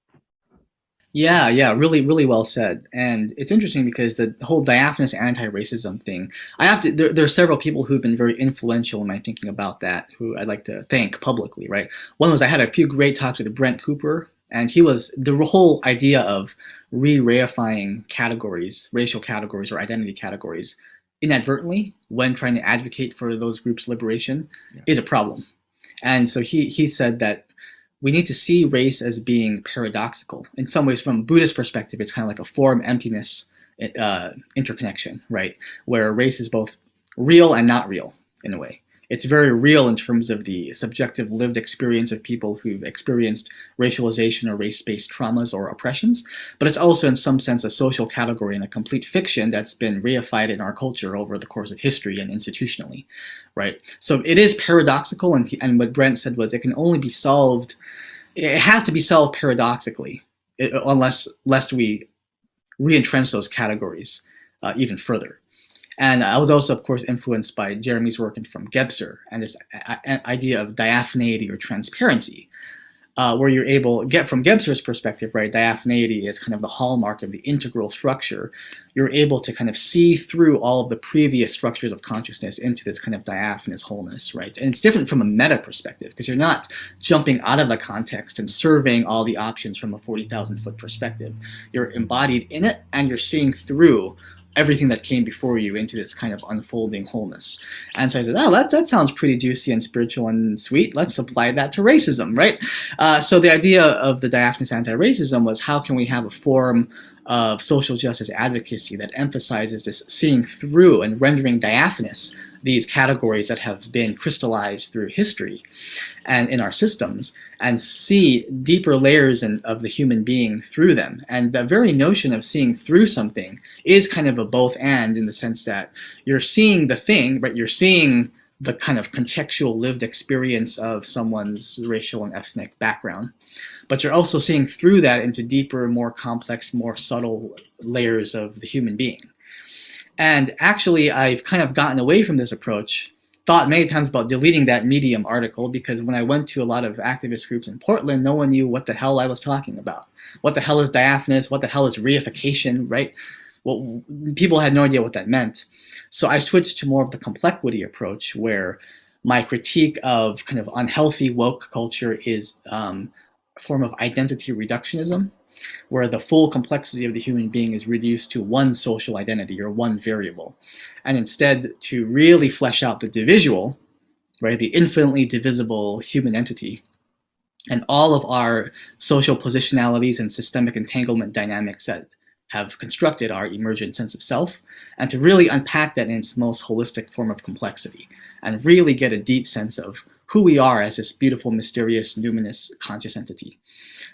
Yeah, really, really well said. And it's interesting because the whole diaphanous anti-racism thing, there are several people who've been very influential in my thinking about that, who I'd like to thank publicly, right? One was, I had a few great talks with Brent Cooper, and he was, the whole idea of re-reifying categories, racial categories or identity categories, inadvertently when trying to advocate for those groups' liberation is a problem. And so he said that we need to see race as being paradoxical. In some ways, from a Buddhist perspective, it's kind of like a form emptiness interconnection, right? Where race is both real and not real in a way. It's very real in terms of the subjective lived experience of people who've experienced racialization or race-based traumas or oppressions, but it's also in some sense a social category and a complete fiction that's been reified in our culture over the course of history and institutionally, right? So it is paradoxical, and what Brent said was it can only be solved, it has to be solved paradoxically, lest we re-entrench those categories even further. And I was also, of course, influenced by Jeremy's work from Gebser and this idea of diaphaneity or transparency, where you're able, from Gebser's perspective, right, diaphaneity is kind of the hallmark of the integral structure. You're able to kind of see through all of the previous structures of consciousness into this kind of diaphanous wholeness, right? And it's different from a meta perspective, because you're not jumping out of the context and surveying all the options from a 40,000-foot perspective. You're embodied in it, and you're seeing through everything that came before you into this kind of unfolding wholeness. And so I said, oh, that sounds pretty juicy and spiritual and sweet. Let's apply that to racism, right? So the idea of the diaphanous anti-racism was, how can we have a form of social justice advocacy that emphasizes this seeing through and rendering diaphanous these categories that have been crystallized through history and in our systems, and see deeper layers of the human being through them. And the very notion of seeing through something is kind of a both and, in the sense that you're seeing the thing, but you're seeing the kind of contextual lived experience of someone's racial and ethnic background. But you're also seeing through that into deeper, more complex, more subtle layers of the human being. And actually, I've kind of gotten away from this approach, thought many times about deleting that Medium article, because when I went to a lot of activist groups in Portland, no one knew what the hell I was talking about. What the hell is diaphanous? What the hell is reification, right? Well, people had no idea what that meant. So I switched to more of the complequity approach, where my critique of kind of unhealthy woke culture is a form of identity reductionism, where the full complexity of the human being is reduced to one social identity or one variable. And instead, to really flesh out the divisual, right, the infinitely divisible human entity, and all of our social positionalities and systemic entanglement dynamics that have constructed our emergent sense of self, and to really unpack that in its most holistic form of complexity, and really get a deep sense of who we are as this beautiful, mysterious, numinous, conscious entity.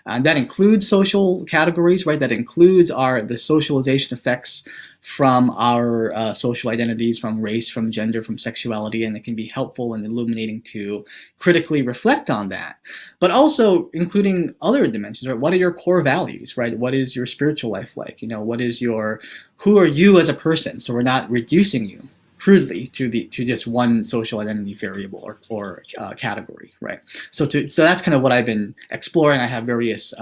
And that includes social categories, right? That includes the socialization effects from our social identities, from race, from gender, from sexuality, and it can be helpful and illuminating to critically reflect on that. But also including other dimensions, right? What are your core values, right? What is your spiritual life like? Who are you as a person? So we're not reducing you crudely to just one social identity variable or category, right? So that's kind of what I've been exploring. I have various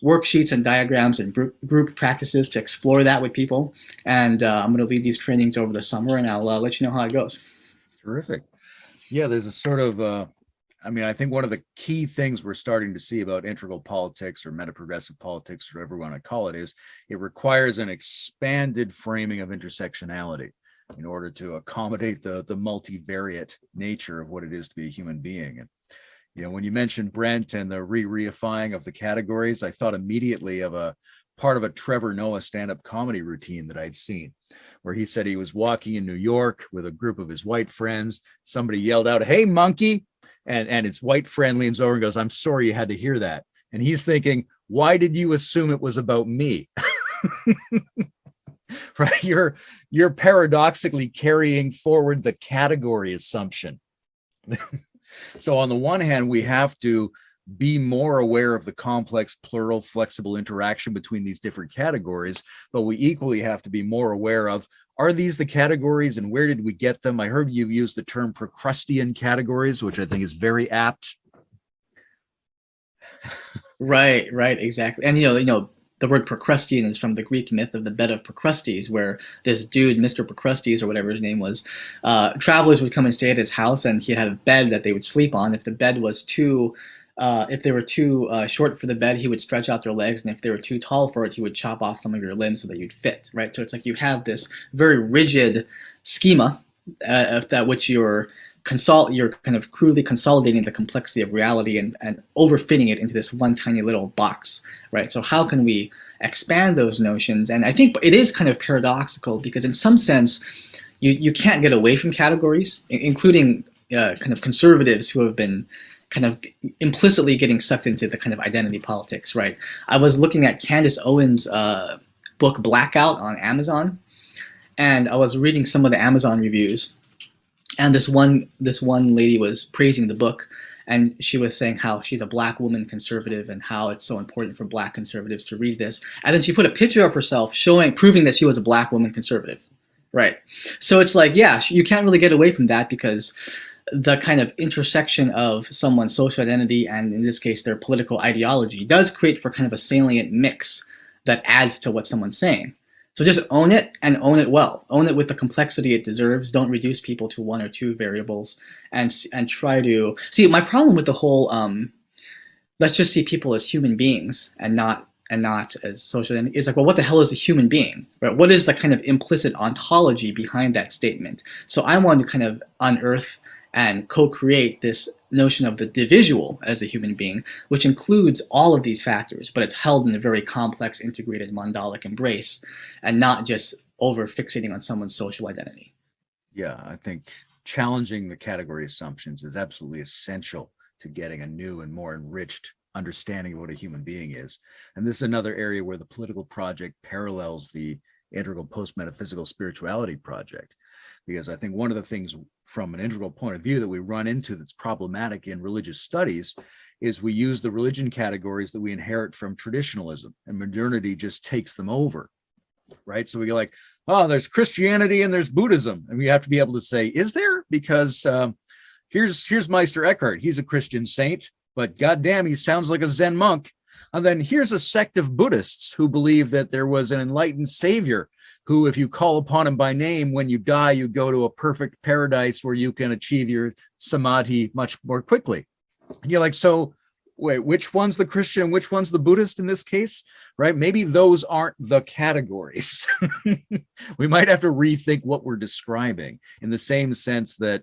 worksheets and diagrams and group practices to explore that with people. And I'm going to lead these trainings over the summer, and I'll let you know how it goes. Terrific. Yeah, there's a sort of, I think one of the key things we're starting to see about integral politics or meta-progressive politics, or whatever you want to call it, is it requires an expanded framing of intersectionality in order to accommodate the multivariate nature of what it is to be a human being. And when you mentioned Brent and the reifying of the categories, I thought immediately of a part of a Trevor Noah stand-up comedy routine that I'd seen, where he said he was walking in New York with a group of his white friends. Somebody yelled out, "Hey, monkey!" And his white friend leans over and goes, "I'm sorry you had to hear that." And he's thinking, why did you assume it was about me? Right? You're paradoxically carrying forward the category assumption. So on the one hand, we have to be more aware of the complex, plural, flexible interaction between these different categories, but we equally have to be more aware of, are these the categories and where did we get them? I heard you use the term Procrustean categories, which I think is very apt. Right, exactly. And the word Procrustean is from the Greek myth of the bed of Procrustes, where this dude, Mr. Procrustes, or whatever his name was, travelers would come and stay at his house, and he had a bed that they would sleep on. If the bed was if they were too short for the bed, he would stretch out their legs, and if they were too tall for it, he would chop off some of your limbs so that you'd fit, right? So it's like you have this very rigid schema of that which you're kind of crudely consolidating the complexity of reality and overfitting it into this one tiny little box, right? So how can we expand those notions? And I think it is kind of paradoxical because in some sense, you can't get away from categories, including kind of conservatives who have been kind of implicitly getting sucked into the kind of identity politics, right? I was looking at Candace Owens' book Blackout on Amazon, and I was reading some of the Amazon reviews. And this one lady was praising the book, and she was saying how she's a black woman conservative and how it's so important for black conservatives to read this. And then she put a picture of herself proving that she was a black woman conservative, right? So it's like, yeah, you can't really get away from that because the kind of intersection of someone's social identity and, in this case, their political ideology does create for kind of a salient mix that adds to what someone's saying. So just own it and own it well. Own it with the complexity it deserves. Don't reduce people to one or two variables and try to see. My problem with the whole let's just see people as human beings and not as social identity is like, well, what the hell is a human being? Right? What is the kind of implicit ontology behind that statement? So I want to kind of unearth and co-create this notion of the divisual as a human being, which includes all of these factors, but it's held in a very complex, integrated, mandalic embrace, and not just over-fixating on someone's social identity. Yeah, I think challenging the category assumptions is absolutely essential to getting a new and more enriched understanding of what a human being is. And this is another area where the political project parallels the integral post-metaphysical spirituality project. Because I think one of the things from an integral point of view that we run into that's problematic in religious studies is we use the religion categories that we inherit from traditionalism, and modernity just takes them over, right? So we go like, oh, there's Christianity and there's Buddhism. And we have to be able to say, is there? Because here's Meister Eckhart. He's a Christian saint, but goddamn, he sounds like a Zen monk. And then here's a sect of Buddhists who believe that there was an enlightened savior who, if you call upon him by name, when you die, you go to a perfect paradise where you can achieve your samadhi much more quickly. And you're like, so wait, which one's the Christian and which one's the Buddhist in this case, right? Maybe those aren't the categories. We might have to rethink what we're describing, in the same sense that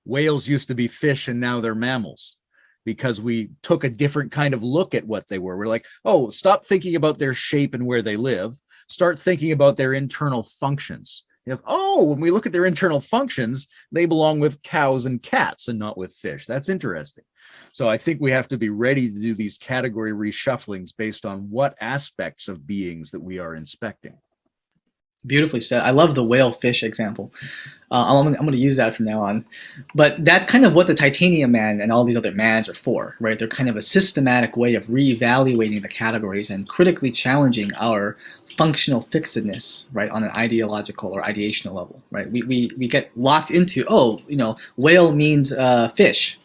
whales used to be fish and now they're mammals, because we took a different kind of look at what they were. We're like, oh, stop thinking about their shape and where they live. Start thinking about their internal functions. Oh, when we look at their internal functions, they belong with cows and cats and not with fish. That's interesting. So I think we have to be ready to do these category reshufflings based on what aspects of beings that we are inspecting. Beautifully said. I love the whale fish example. I'm going to use that from now on. But that's kind of what the titanium man and all these other mans are for, right? They're kind of a systematic way of reevaluating the categories and critically challenging our functional fixedness, right, on an ideological or ideational level, right? We get locked into, whale means fish.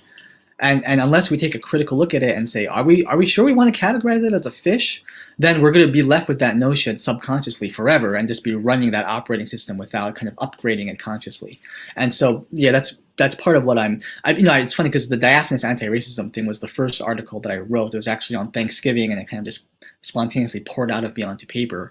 And unless we take a critical look at it and say, are we sure we want to categorize it as a fish? Then we're going to be left with that notion subconsciously forever and just be running that operating system without kind of upgrading it consciously. And so, yeah, that's part of what it's funny because the diaphanous anti-racism thing was the first article that I wrote. It was actually on Thanksgiving, and it kind of just spontaneously poured out of me onto paper.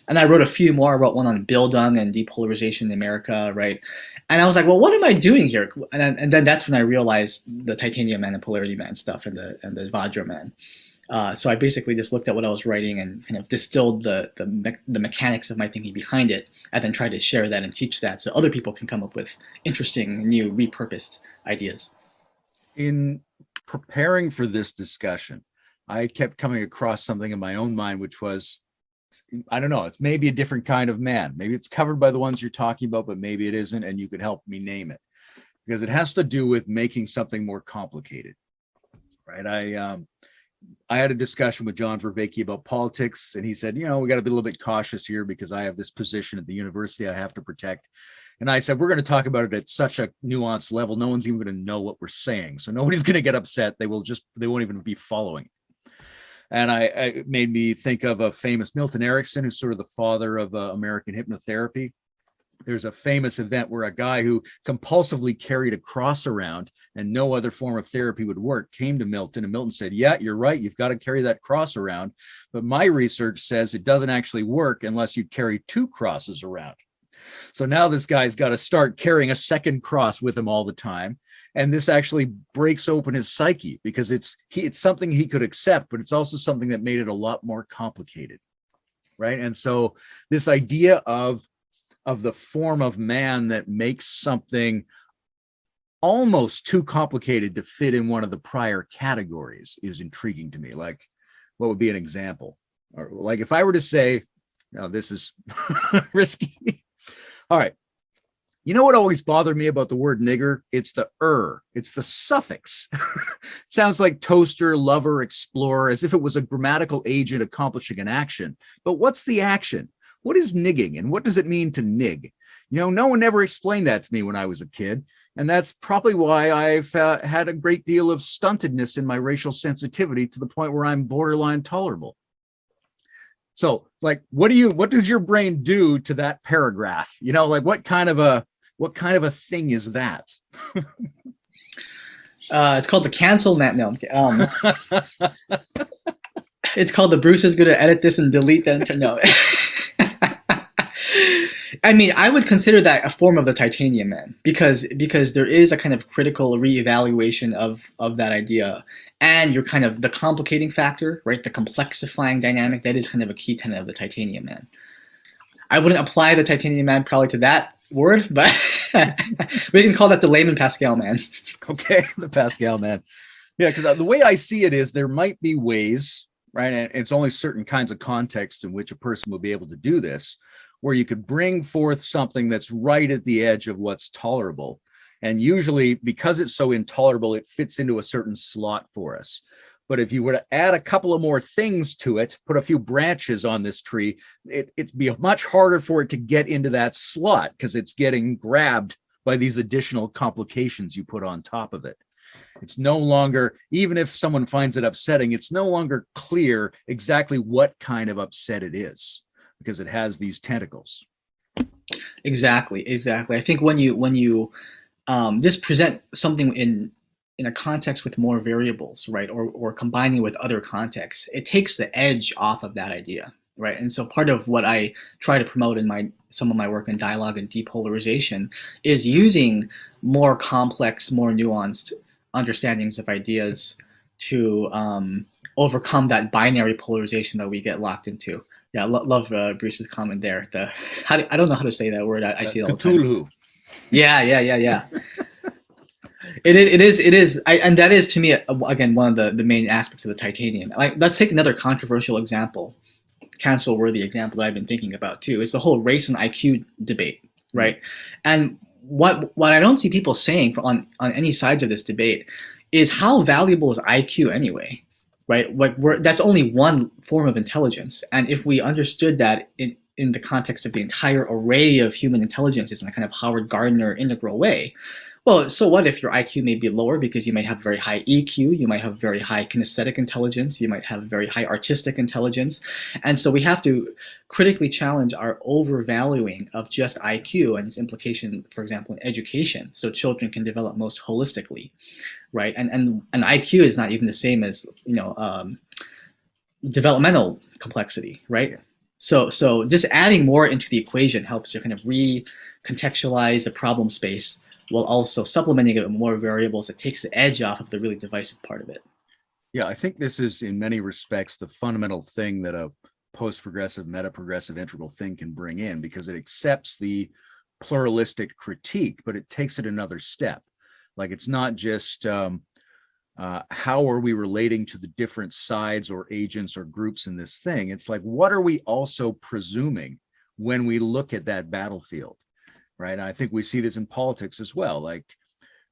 And I wrote a few more. I wrote one on Bildung and depolarization in America, right? And I was like, well, what am I doing here? And then that's when I realized the titanium man and polarity man stuff and the vajra man. So I basically just looked at what I was writing and kind of distilled the mechanics of my thinking behind it, and then tried to share that and teach that so other people can come up with interesting, new, repurposed ideas. In preparing for this discussion, I kept coming across something in my own mind, which was, I don't know, it's maybe a different kind of man. Maybe it's covered by the ones you're talking about, but maybe it isn't, and you could help me name it. Because it has to do with making something more complicated, right? I had a discussion with John Vervaeke about politics, and he said, we got to be a little bit cautious here because I have this position at the university I have to protect. And I said, we're going to talk about it at such a nuanced level, no one's even going to know what we're saying. So nobody's going to get upset. They won't even be following. And it made me think of a famous Milton Erickson, who's sort of the father of American hypnotherapy. There's a famous event where a guy who compulsively carried a cross around and no other form of therapy would work came to Milton, and Milton said, yeah, you're right. You've got to carry that cross around. But my research says it doesn't actually work unless you carry two crosses around. So now this guy's got to start carrying a second cross with him all the time. And this actually breaks open his psyche because it's something he could accept, but it's also something that made it a lot more complicated, right? And so this idea of the form of man that makes something almost too complicated to fit in one of the prior categories is intriguing to me. Like, what would be an example? Or like if I were to say, now this is risky. All right. You know what always bothered me about the word nigger? It's the it's the suffix. Sounds like toaster, lover, explorer, as if it was a grammatical agent accomplishing an action. But what's the action? What is nigging, and what does it mean to nig? No one ever explained that to me when I was a kid. And that's probably why I've had a great deal of stuntedness in my racial sensitivity to the point where I'm borderline tolerable. So, like, what does your brain do to that paragraph? Like what kind of a thing is that? It's called the cancel net. No, it's called the Bruce is going to edit this and delete that. No. I mean, I would consider that a form of the titanium man because there is a kind of critical reevaluation of that idea, and you're kind of the complicating factor, right? The complexifying dynamic, that is kind of a key tenet of the titanium man. I wouldn't apply the titanium man probably to that word, but we can call that the Layman Pascal man. Okay, the Pascal man. Yeah, because the way I see it is there might be ways, right? And it's only certain kinds of contexts in which a person will be able to do this, where you could bring forth something that's right at the edge of what's tolerable. And usually, because it's so intolerable, it fits into a certain slot for us. But if you were to add a couple of more things to it, put a few branches on this tree, it'd be much harder for it to get into that slot because it's getting grabbed by these additional complications you put on top of it. It's no longer, even if someone finds it upsetting, it's no longer clear exactly what kind of upset it is, because it has these tentacles. Exactly. I think when you just present something in a context with more variables, right, or combining with other contexts, it takes the edge off of that idea, right? And so part of what I try to promote in some of my work in dialogue and depolarization is using more complex, more nuanced understandings of ideas to overcome that binary polarization that we get locked into. Yeah, love Bruce's comment there. I don't know how to say that word. I see it all the time. Yeah. It is, and that is to me again one of the main aspects of the titanium. Like, let's take another controversial example, cancel-worthy example that I've been thinking about too. Is the whole race and IQ debate, right? And what I don't see people saying on any sides of this debate is how valuable is IQ anyway, right? That's only one form of intelligence, and if we understood that in the context of the entire array of human intelligences in a kind of Howard Gardner integral way, well, so what if your IQ may be lower because you might have very high EQ, you might have very high kinesthetic intelligence, you might have very high artistic intelligence, and so we have to critically challenge our overvaluing of just IQ and its implication, for example, in education, so children can develop most holistically, right? And IQ is not even the same as developmental complexity, right? So just adding more into the equation helps to kind of recontextualize the problem space, while also supplementing it with more variables that takes the edge off of the really divisive part of it. Yeah, I think this is in many respects the fundamental thing that a post-progressive, meta-progressive integral thing can bring in, because it accepts the pluralistic critique, but it takes it another step. Like, it's not just how are we relating to the different sides or agents or groups in this thing. It's like, what are we also presuming when we look at that battlefield? Right. And I think we see this in politics as well. Like,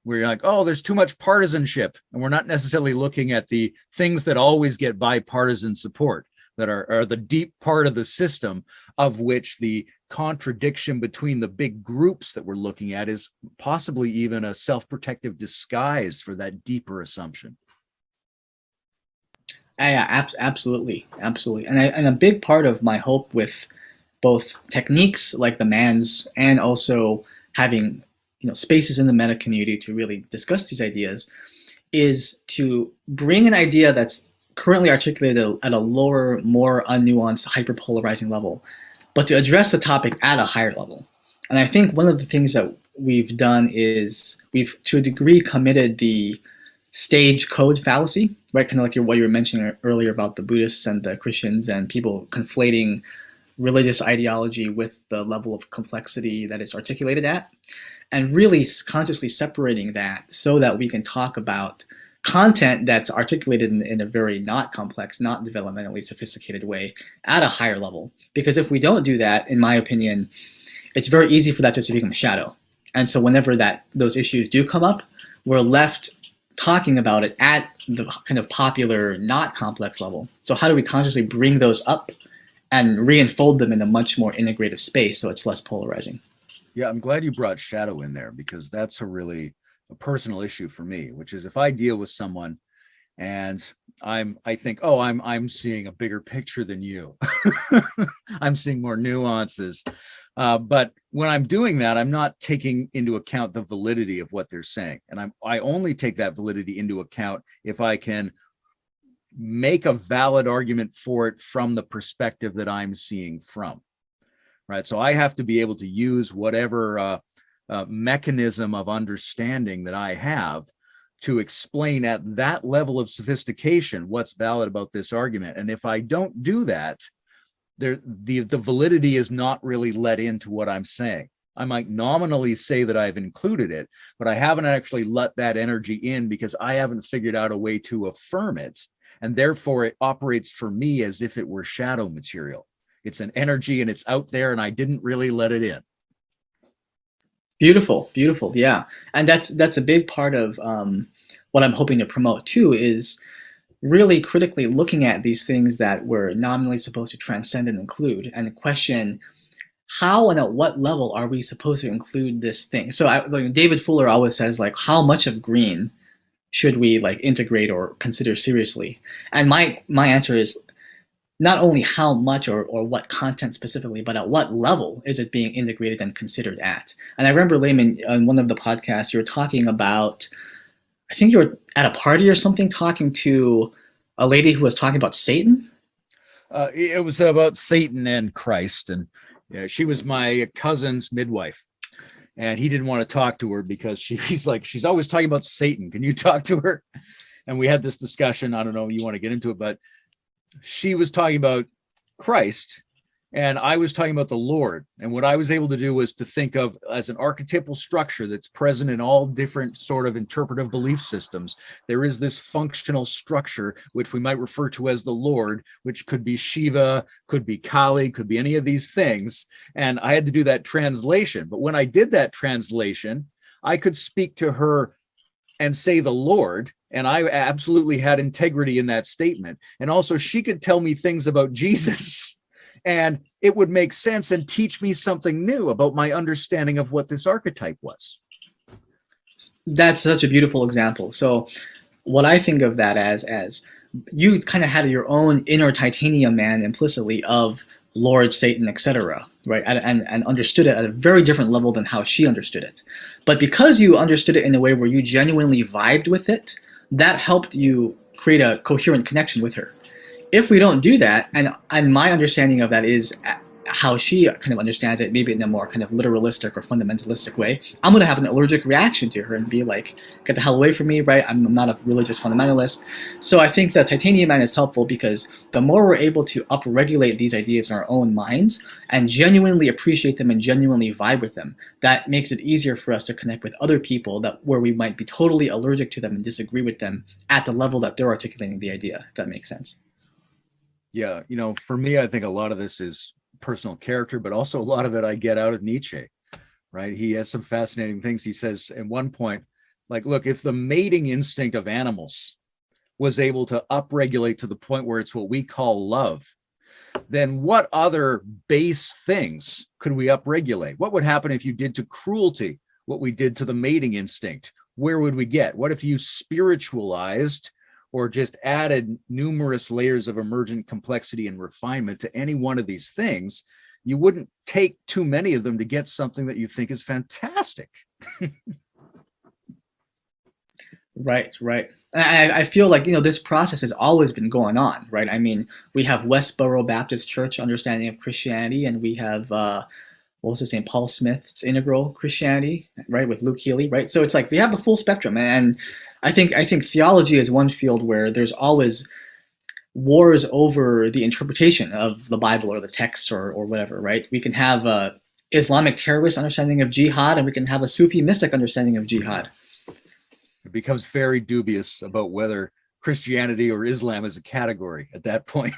we're like, oh, there's too much partisanship. And we're not necessarily looking at the things that always get bipartisan support, that are the deep part of the system, of which the contradiction between the big groups that we're looking at is possibly even a self-protective disguise for that deeper assumption. Yeah, absolutely. And a big part of my hope with both techniques like the MANs and also having spaces in the meta community to really discuss these ideas is to bring an idea that's currently articulated at a lower, more unnuanced, hyperpolarizing level, but to address the topic at a higher level. And I think one of the things that we've done is we've, to a degree, committed the stage code fallacy, right? Kind of like what you were mentioning earlier about the Buddhists and the Christians and people conflating religious ideology with the level of complexity that it's articulated at, and really consciously separating that so that we can talk about content that's articulated in a very not complex, not developmentally sophisticated way at a higher level. Because if we don't do that, in my opinion, it's very easy for that just to become a shadow. And so whenever those issues do come up, we're left talking about it at the kind of popular, not complex level. So how do we consciously bring those up and re-enfold them in a much more integrative space so it's less polarizing? Yeah, I'm glad you brought shadow in there, because that's a personal issue for me, which is if I deal with someone and I think, oh, I'm seeing a bigger picture than you. I'm seeing more nuances. But when I'm doing that, I'm not taking into account the validity of what they're saying. And I only take that validity into account if I can make a valid argument for it from the perspective that I'm seeing from. Right. So I have to be able to use whatever mechanism of understanding that I have to explain at that level of sophistication what's valid about this argument. And if I don't do that, the validity is not really let into what I'm saying. I might nominally say that I've included it, but I haven't actually let that energy in because I haven't figured out a way to affirm it. And therefore it operates for me as if it were shadow material. It's an energy and it's out there and I didn't really let it in. Beautiful. Yeah. And that's a big part of what I'm hoping to promote too, is really critically looking at these things that we're nominally supposed to transcend and include, and question how and at what level are we supposed to include this thing. So David Fuller always says, like, how much of green should we integrate or consider seriously? And my answer is not only how much or what content specifically, but at what level is it being integrated and considered at. And I remember, Layman, on one of the podcasts, you were talking about I think you were at a party or something talking to a lady who was talking about Satan. It was about Satan and Christ, and yeah, she was my cousin's midwife, and he didn't want to talk to her because he's like, she's always talking about Satan. Can you talk to her? And we had this discussion. I don't know if you want to get into it, but she was talking about Christ, and I was talking about the Lord. And what I was able to do was to think of as an archetypal structure that's present in all different sort of interpretive belief systems. There is this functional structure, which we might refer to as the Lord, which could be Shiva, could be Kali, could be any of these things. And I had to do that translation. But when I did that translation, I could speak to her and say the Lord, and I absolutely had integrity in that statement. And also she could tell me things about Jesus, and it would make sense and teach me something new about my understanding of what this archetype was. That's such a beautiful example. So what I think of that as you kind of had your own inner titanium man implicitly of Lord, Satan, etc., right? And understood it at a very different level than how she understood it. But because you understood it in a way where you genuinely vibed with it, that helped you create a coherent connection with her. If we don't do that, and my understanding of that is how she kind of understands it, maybe in a more kind of literalistic or fundamentalistic way, I'm going to have an allergic reaction to her and be like, get the hell away from me, right? I'm not a religious fundamentalist. So I think that Titanium Man is helpful because the more we're able to upregulate these ideas in our own minds and genuinely appreciate them and genuinely vibe with them, that makes it easier for us to connect with other people that where we might be totally allergic to them and disagree with them at the level that they're articulating the idea, if that makes sense. Yeah, for me, I think a lot of this is personal character, but also a lot of it I get out of Nietzsche, right? He has some fascinating things. He says at one point, like, look, if the mating instinct of animals was able to upregulate to the point where it's what we call love, then what other base things could we upregulate? What would happen if you did to cruelty what we did to the mating instinct? Where would we get? What if you spiritualized or just added numerous layers of emergent complexity and refinement to any one of these things? You wouldn't take too many of them to get something that you think is fantastic. Right. I feel like, this process has always been going on, right? I mean, we have Westboro Baptist Church understanding of Christianity, and we have, what was his name, Paul Smith's integral Christianity, right, with Luke Healy, right? So it's like we have the full spectrum, and I think theology is one field where there's always wars over the interpretation of the Bible or the text or whatever, right? We can have a Islamic terrorist understanding of jihad, and we can have a Sufi mystic understanding of jihad. It becomes very dubious about whether Christianity or Islam is a category at that point.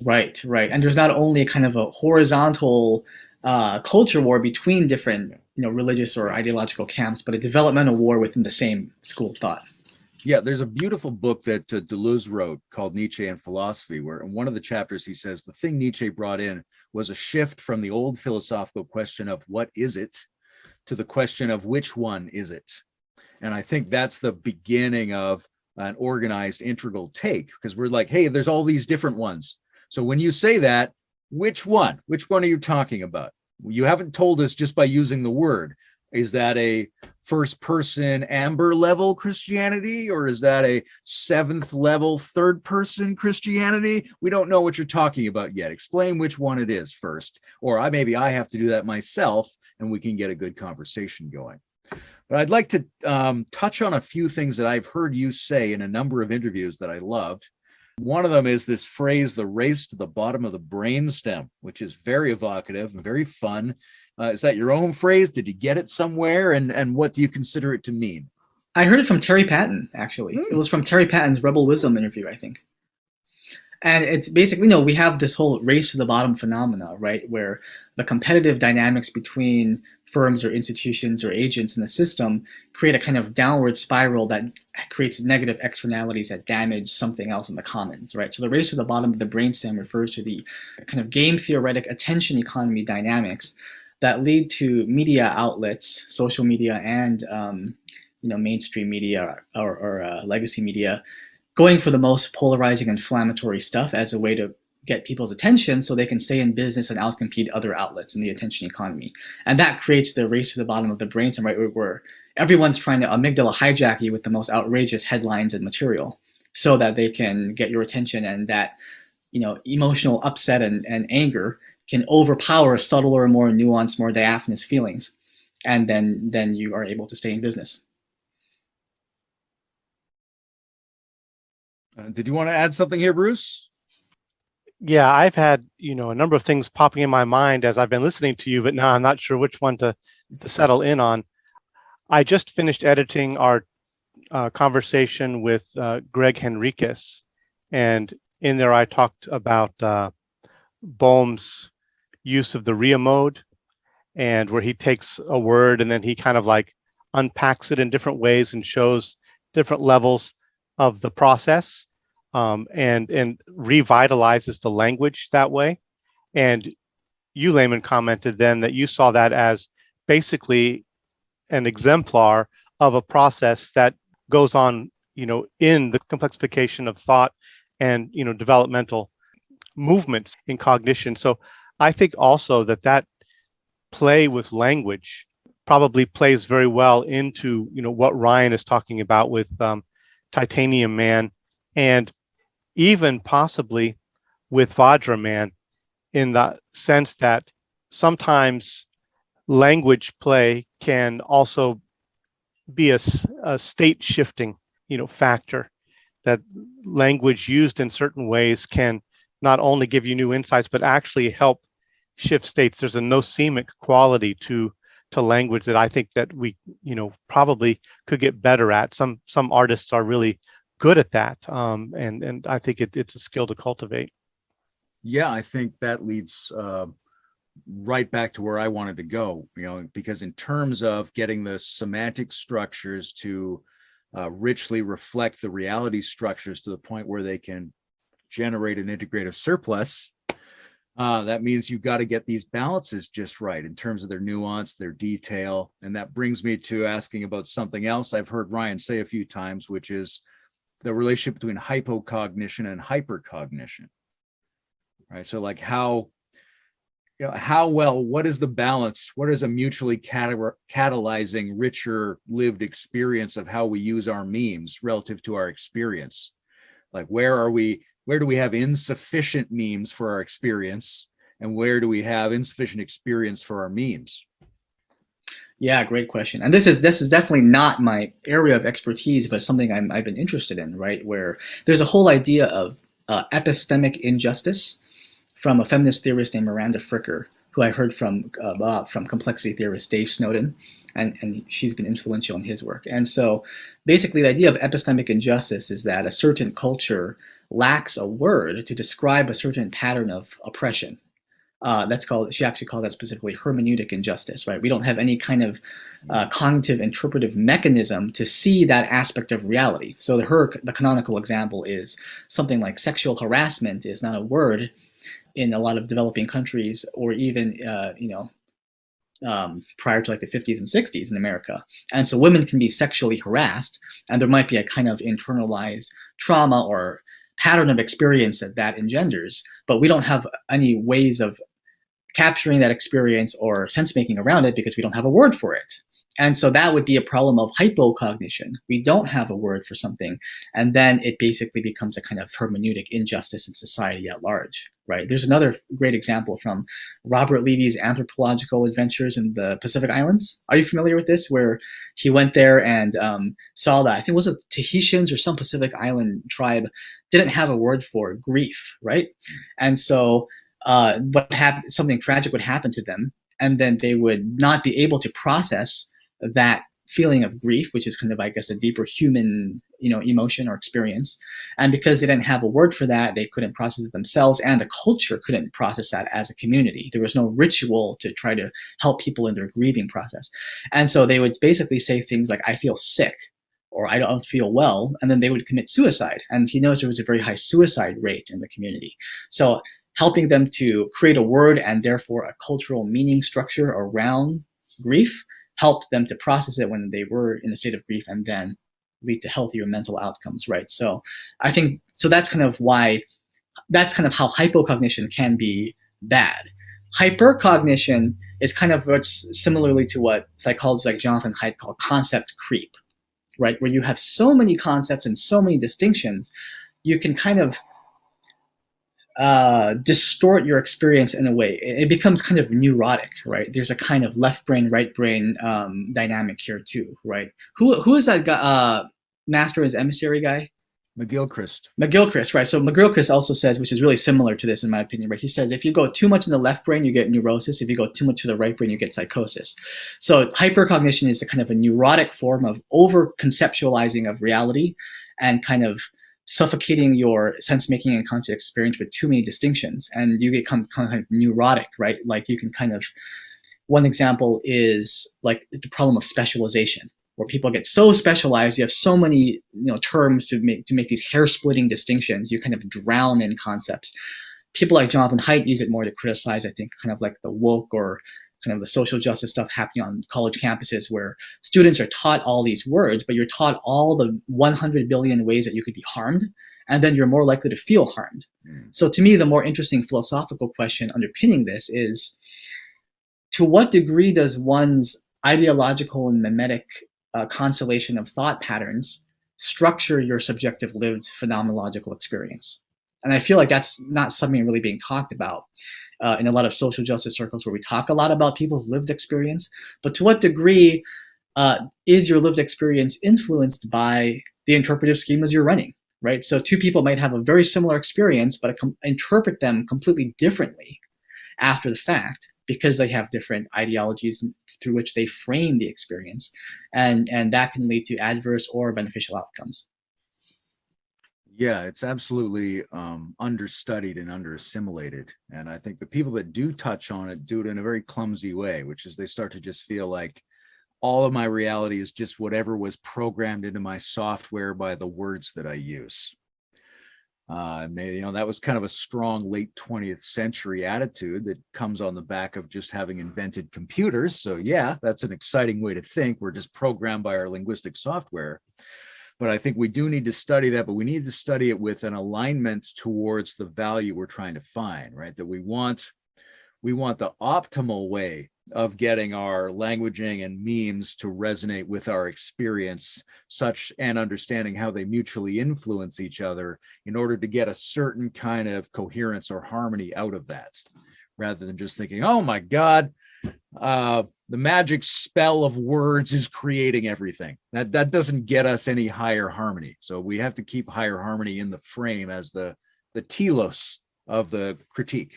Right. And there's not only a kind of a horizontal culture war between different, religious or ideological camps, but a developmental war within the same school of thought. Yeah, there's a beautiful book that Deleuze wrote called Nietzsche and Philosophy, where in one of the chapters he says the thing Nietzsche brought in was a shift from the old philosophical question of what is it to the question of which one is it. And I think that's the beginning of an organized integral take, because we're like, hey, there's all these different ones. So when you say that, which one are you talking about? You haven't told us just by using the word. Is that a first person amber level Christianity, or is that a seventh level third person Christianity? We don't know what you're talking about yet. Explain which one it is first, or maybe I have to do that myself and we can get a good conversation going. But I'd like to touch on a few things that I've heard you say in a number of interviews that I loved. One of them is this phrase, the race to the bottom of the brainstem, which is very evocative and very fun. Is that your own phrase? Did you get it somewhere? And what do you consider it to mean? I heard it from Terry Patton, actually. It was from Terry Patton's Rebel Wisdom interview, I think. And it's basically, we have this whole race to the bottom phenomena, right, where the competitive dynamics between firms or institutions or agents in the system create a kind of downward spiral that creates negative externalities that damage something else in the commons, right? So the race to the bottom of the brainstem refers to the kind of game theoretic attention economy dynamics that lead to media outlets, social media and mainstream media or legacy media, going for the most polarizing, inflammatory stuff as a way to get people's attention so they can stay in business and outcompete other outlets in the attention economy. And that creates the race to the bottom of the brain, right, where everyone's trying to amygdala hijack you with the most outrageous headlines and material so that they can get your attention, and that, emotional upset and anger can overpower subtler, more nuanced, more diaphanous feelings. And then you are able to stay in business. Did you want to add something here, Bruce? Yeah, I've had, a number of things popping in my mind as I've been listening to you, but now I'm not sure which one to settle in on. I just finished editing our conversation with Greg Henriquez, and in there I talked about Boehm's use of the RIA mode, and where he takes a word and then he kind of like unpacks it in different ways and shows different levels of the process, and revitalizes the language that way. And you, Layman, commented then that you saw that as basically an exemplar of a process that goes on, in the complexification of thought and, developmental movements in cognition. So I think also that play with language probably plays very well into, what Ryan is talking about with Titanium Man, and even possibly with Vajra Man, in the sense that sometimes language play can also be a state shifting, factor, that language used in certain ways can not only give you new insights, but actually help shift states. There's a nosemic quality to language that I think that we, probably could get better at. Some artists are really good at that, and I think it's a skill to cultivate. Yeah, I think that leads right back to where I wanted to go, because in terms of getting the semantic structures to richly reflect the reality structures to the point where they can generate an integrative surplus, that means you've got to get these balances just right in terms of their nuance, their detail. And that brings me to asking about something else I've heard Ryan say a few times, which is the relationship between hypocognition and hypercognition. Right. So like how well, what is the balance? What is a mutually catalyzing, richer lived experience of how we use our memes relative to our experience? Like where do we have insufficient memes for our experience, and where do we have insufficient experience for our memes? Yeah, great question. And this is definitely not my area of expertise, but something I've been interested in, right? Where there's a whole idea of epistemic injustice from a feminist theorist named Miranda Fricker, who I heard from complexity theorist Dave Snowden, and she's been influential in his work. And so basically the idea of epistemic injustice is that a certain culture lacks a word to describe a certain pattern of oppression. She actually called that specifically hermeneutic injustice, right? We don't have any kind of cognitive interpretive mechanism to see that aspect of reality. So the canonical example is something like sexual harassment is not a word in a lot of developing countries, or even prior to like the 50s and 60s in America. And so women can be sexually harassed, and there might be a kind of internalized trauma or pattern of experience that engenders, but we don't have any ways of capturing that experience or sense making around it because we don't have a word for it. And so that would be a problem of hypocognition. We don't have a word for something, and then it basically becomes a kind of hermeneutic injustice in society at large, right? There's another great example from Robert Levy's anthropological adventures in the Pacific Islands. Are you familiar with this? Where he went there and saw that, I think it was Tahitians or some Pacific Island tribe didn't have a word for grief, right? And so something tragic would happen to them, and then they would not be able to process that feeling of grief, which is kind of, I guess, a deeper human, emotion or experience. And because they didn't have a word for that, they couldn't process it themselves, and the culture couldn't process that as a community. There was no ritual to try to help people in their grieving process. And so they would basically say things like, I feel sick, or I don't feel well, and then they would commit suicide. And he knows there was a very high suicide rate in the community. So helping them to create a word and therefore a cultural meaning structure around grief helped them to process it when they were in a state of grief, and then lead to healthier mental outcomes, right? So I think, so that's kind of why that's kind of how hypocognition can be bad. Hypercognition is kind of what's similarly to what psychologists like Jonathan Haidt call concept creep, right? Where you have so many concepts and so many distinctions, you can kind of distort your experience in a way. It becomes kind of neurotic, right? There's a kind of left brain, right brain dynamic here too, right? Who is that guy, Master and Emissary guy? McGilchrist. McGilchrist, right? So McGilchrist also says, which is really similar to this in my opinion, right? He says if you go too much in the left brain, you get neurosis. If you go too much to the right brain, you get psychosis. So hypercognition is a kind of a neurotic form of over-conceptualizing of reality and kind of suffocating your sense-making and conscious experience with too many distinctions. And you get kind of neurotic, right? Like you can kind of, one example is like the problem of specialization, where people get so specialized, you have so many terms to make these hair-splitting distinctions, you kind of drown in concepts. People like Jonathan Haidt use it more to criticize, I think, kind of like the woke or kind of the social justice stuff happening on college campuses where students are taught all these words, but you're taught all the 100 billion ways that you could be harmed, and then you're more likely to feel harmed. So to me, the more interesting philosophical question underpinning this is, to what degree does one's ideological and mimetic constellation of thought patterns structure your subjective lived phenomenological experience? And I feel like that's not something really being talked about in a lot of social justice circles where we talk a lot about people's lived experience. But to what degree is your lived experience influenced by the interpretive schemas you're running, right? So two people might have a very similar experience, but interpret them completely differently after the fact, because they have different ideologies through which they frame the experience, and that can lead to adverse or beneficial outcomes. Yeah, it's absolutely understudied and under-assimilated. And I think the people that do touch on it do it in a very clumsy way, which is they start to just feel like all of my reality is just whatever was programmed into my software by the words that I use. Maybe, that was kind of a strong late 20th century attitude that comes on the back of just having invented computers. So yeah, that's an exciting way to think. We're just programmed by our linguistic software. But I think we do need to study that, but we need to study it with an alignment towards the value we're trying to find, right? That we want the optimal way of getting our languaging and memes to resonate with our experience, such and understanding how they mutually influence each other in order to get a certain kind of coherence or harmony out of that, rather than just thinking, oh my God, the magic spell of words is creating everything. That doesn't get us any higher harmony. So we have to keep higher harmony in the frame as the telos of the critique.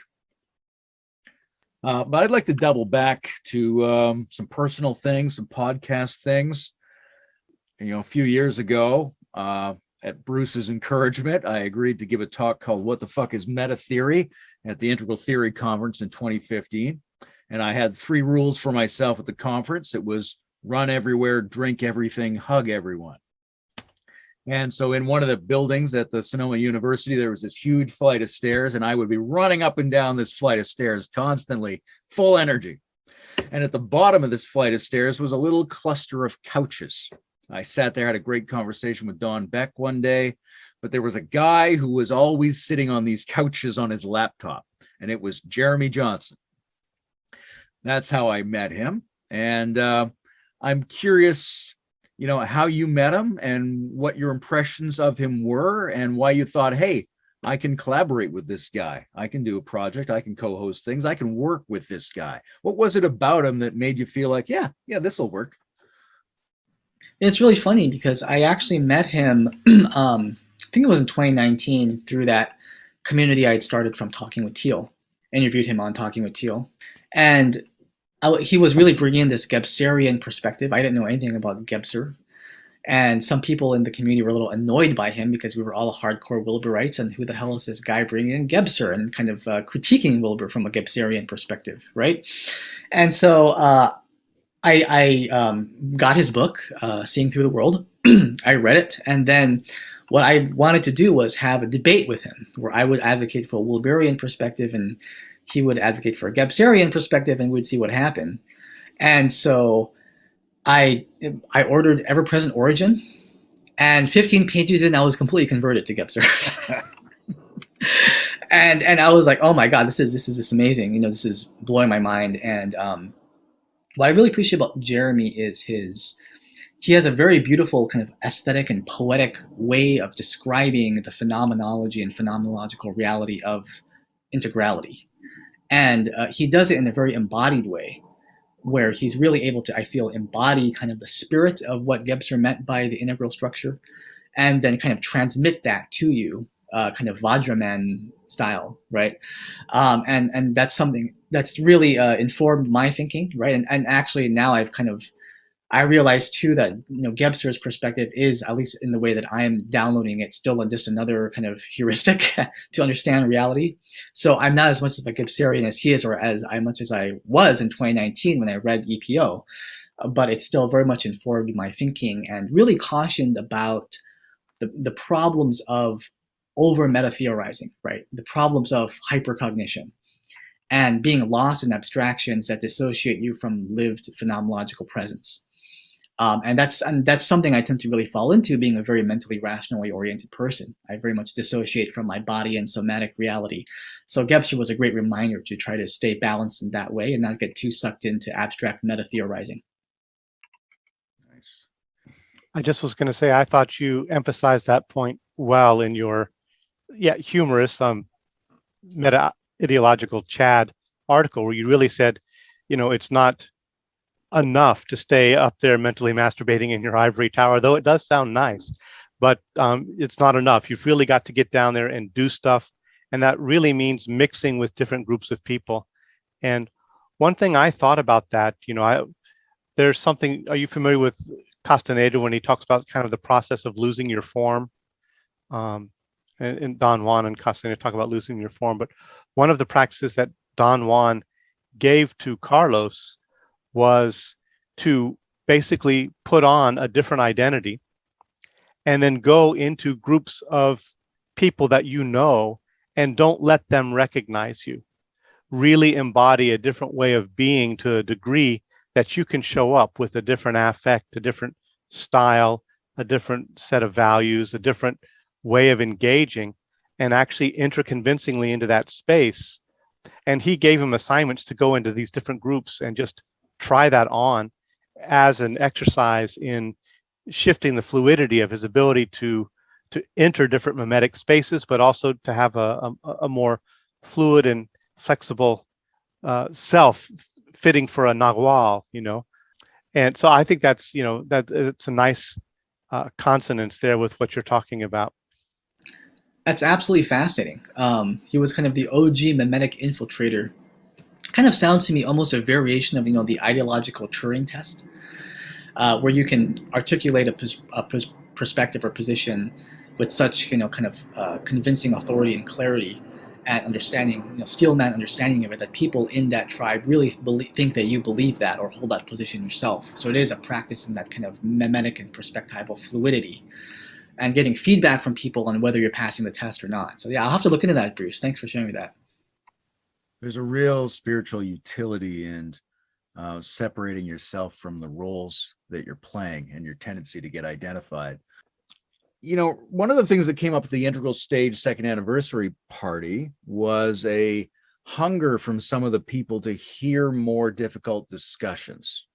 But I'd like to double back to some personal things, some podcast things. A few years ago, at Bruce's encouragement, I agreed to give a talk called What the Fuck is Meta Theory at the Integral Theory Conference in 2015. And I had 3 rules for myself at the conference. It was run everywhere, drink everything, hug everyone. And so in one of the buildings at the Sonoma University, there was this huge flight of stairs, and I would be running up and down this flight of stairs constantly, full energy. And at the bottom of this flight of stairs was a little cluster of couches. I sat there, had a great conversation with Don Beck one day, but there was a guy who was always sitting on these couches on his laptop, and it was Jeremy Johnson. That's how I met him. And I'm curious, how you met him and what your impressions of him were and why you thought, hey, I can collaborate with this guy. I can do a project. I can co-host things. I can work with this guy. What was it about him that made you feel like, yeah, this will work? It's really funny because I actually met him, I think it was in 2019, through that community I had started from Talking with Teal. Interviewed him on Talking with Teal. And he was really bringing in this Gebserian perspective. I didn't know anything about Gebser. And some people in the community were a little annoyed by him because we were all hardcore Wilburites, and who the hell is this guy bringing in Gebser and kind of critiquing Wilbur from a Gebserian perspective, right? And so I got his book, Seeing Through the World. I read it, and then what I wanted to do was have a debate with him where I would advocate for a Wilburian perspective and he would advocate for a Gebserian perspective, and we'd see what happened. And so I ordered Ever-Present Origin, and 15 pages in, I was completely converted to Gebser. And I was like, oh my god, this is just amazing. This is blowing my mind. And what I really appreciate about Jeremy is he has a very beautiful kind of aesthetic and poetic way of describing the phenomenology and phenomenological reality of integrality. And he does it in a very embodied way, where he's really able to, I feel, embody kind of the spirit of what Gebser meant by the integral structure, and then kind of transmit that to you, kind of vajra man style, right? And that's something that's really informed my thinking, right? And actually now I realize too that Gebser's perspective is, at least in the way that I'm downloading it, still just another kind of heuristic to understand reality. So I'm not as much of a Gebserian as he is, or as much as I was in 2019 when I read EPO, but it still very much informed my thinking and really cautioned about the problems of over meta theorizing, right? The problems of hypercognition and being lost in abstractions that dissociate you from lived phenomenological presence. And that's something I tend to really fall into, being a very mentally rationally oriented person. I very much dissociate from my body and somatic reality. So Gebser was a great reminder to try to stay balanced in that way and not get too sucked into abstract meta theorizing. Nice. I just was going to say, I thought you emphasized that point well in your, humorous Meta-Ideological Chad article, where you really said, it's not enough to stay up there mentally masturbating in your ivory tower, though it does sound nice, but it's not enough. You've really got to get down there and do stuff. And that really means mixing with different groups of people. And one thing I thought about that, there's something, are you familiar with Castaneda when he talks about kind of the process of losing your form? And Don Juan and Castaneda talk about losing your form, but one of the practices that Don Juan gave to Carlos was to basically put on a different identity and then go into groups of people that and don't let them recognize you. Really embody a different way of being to a degree that you can show up with a different affect, a different style, a different set of values, a different way of engaging, and actually enter convincingly into that space. And he gave him assignments to go into these different groups and just try that on as an exercise in shifting the fluidity of his ability to enter different mimetic spaces, but also to have a more fluid and flexible self fitting for a Nagual, And so I think that's, that it's a nice consonance there with what you're talking about. That's absolutely fascinating. He was kind of the OG mimetic infiltrator. Kind of sounds to me almost a variation of the ideological Turing test, where you can articulate a perspective or position with such kind of convincing authority and clarity and understanding, steelman understanding of it, that people in that tribe really think that you believe that or hold that position yourself. So it is a practice in that kind of mimetic and perspectival fluidity, and getting feedback from people on whether you're passing the test or not. So yeah, I'll have to look into that, Bruce. Thanks for sharing me that. There's a real spiritual utility in separating yourself from the roles that you're playing and your tendency to get identified. One of the things that came up at the Integral Stage second anniversary party was a hunger from some of the people to hear more difficult discussions.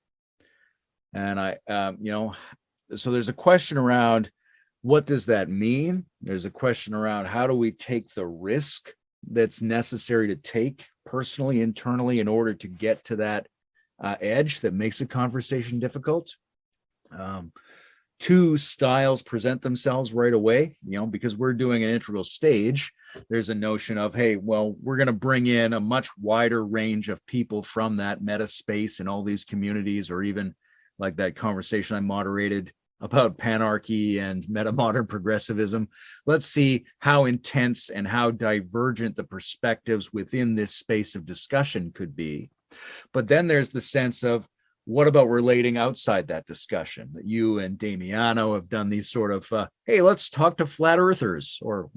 And so there's a question around, what does that mean? There's a question around, how do we take the risk that's necessary to take personally, internally, in order to get to that edge that makes a conversation difficult? Two styles present themselves right away, because we're doing an integral stage. There's a notion of, hey, well, we're going to bring in a much wider range of people from that meta space and all these communities, or even like that conversation I moderated about panarchy and meta-modern progressivism. Let's see how intense and how divergent the perspectives within this space of discussion could be. But then there's the sense of, what about relating outside that discussion? That you and Damiano have done these sort of, hey, let's talk to flat earthers, or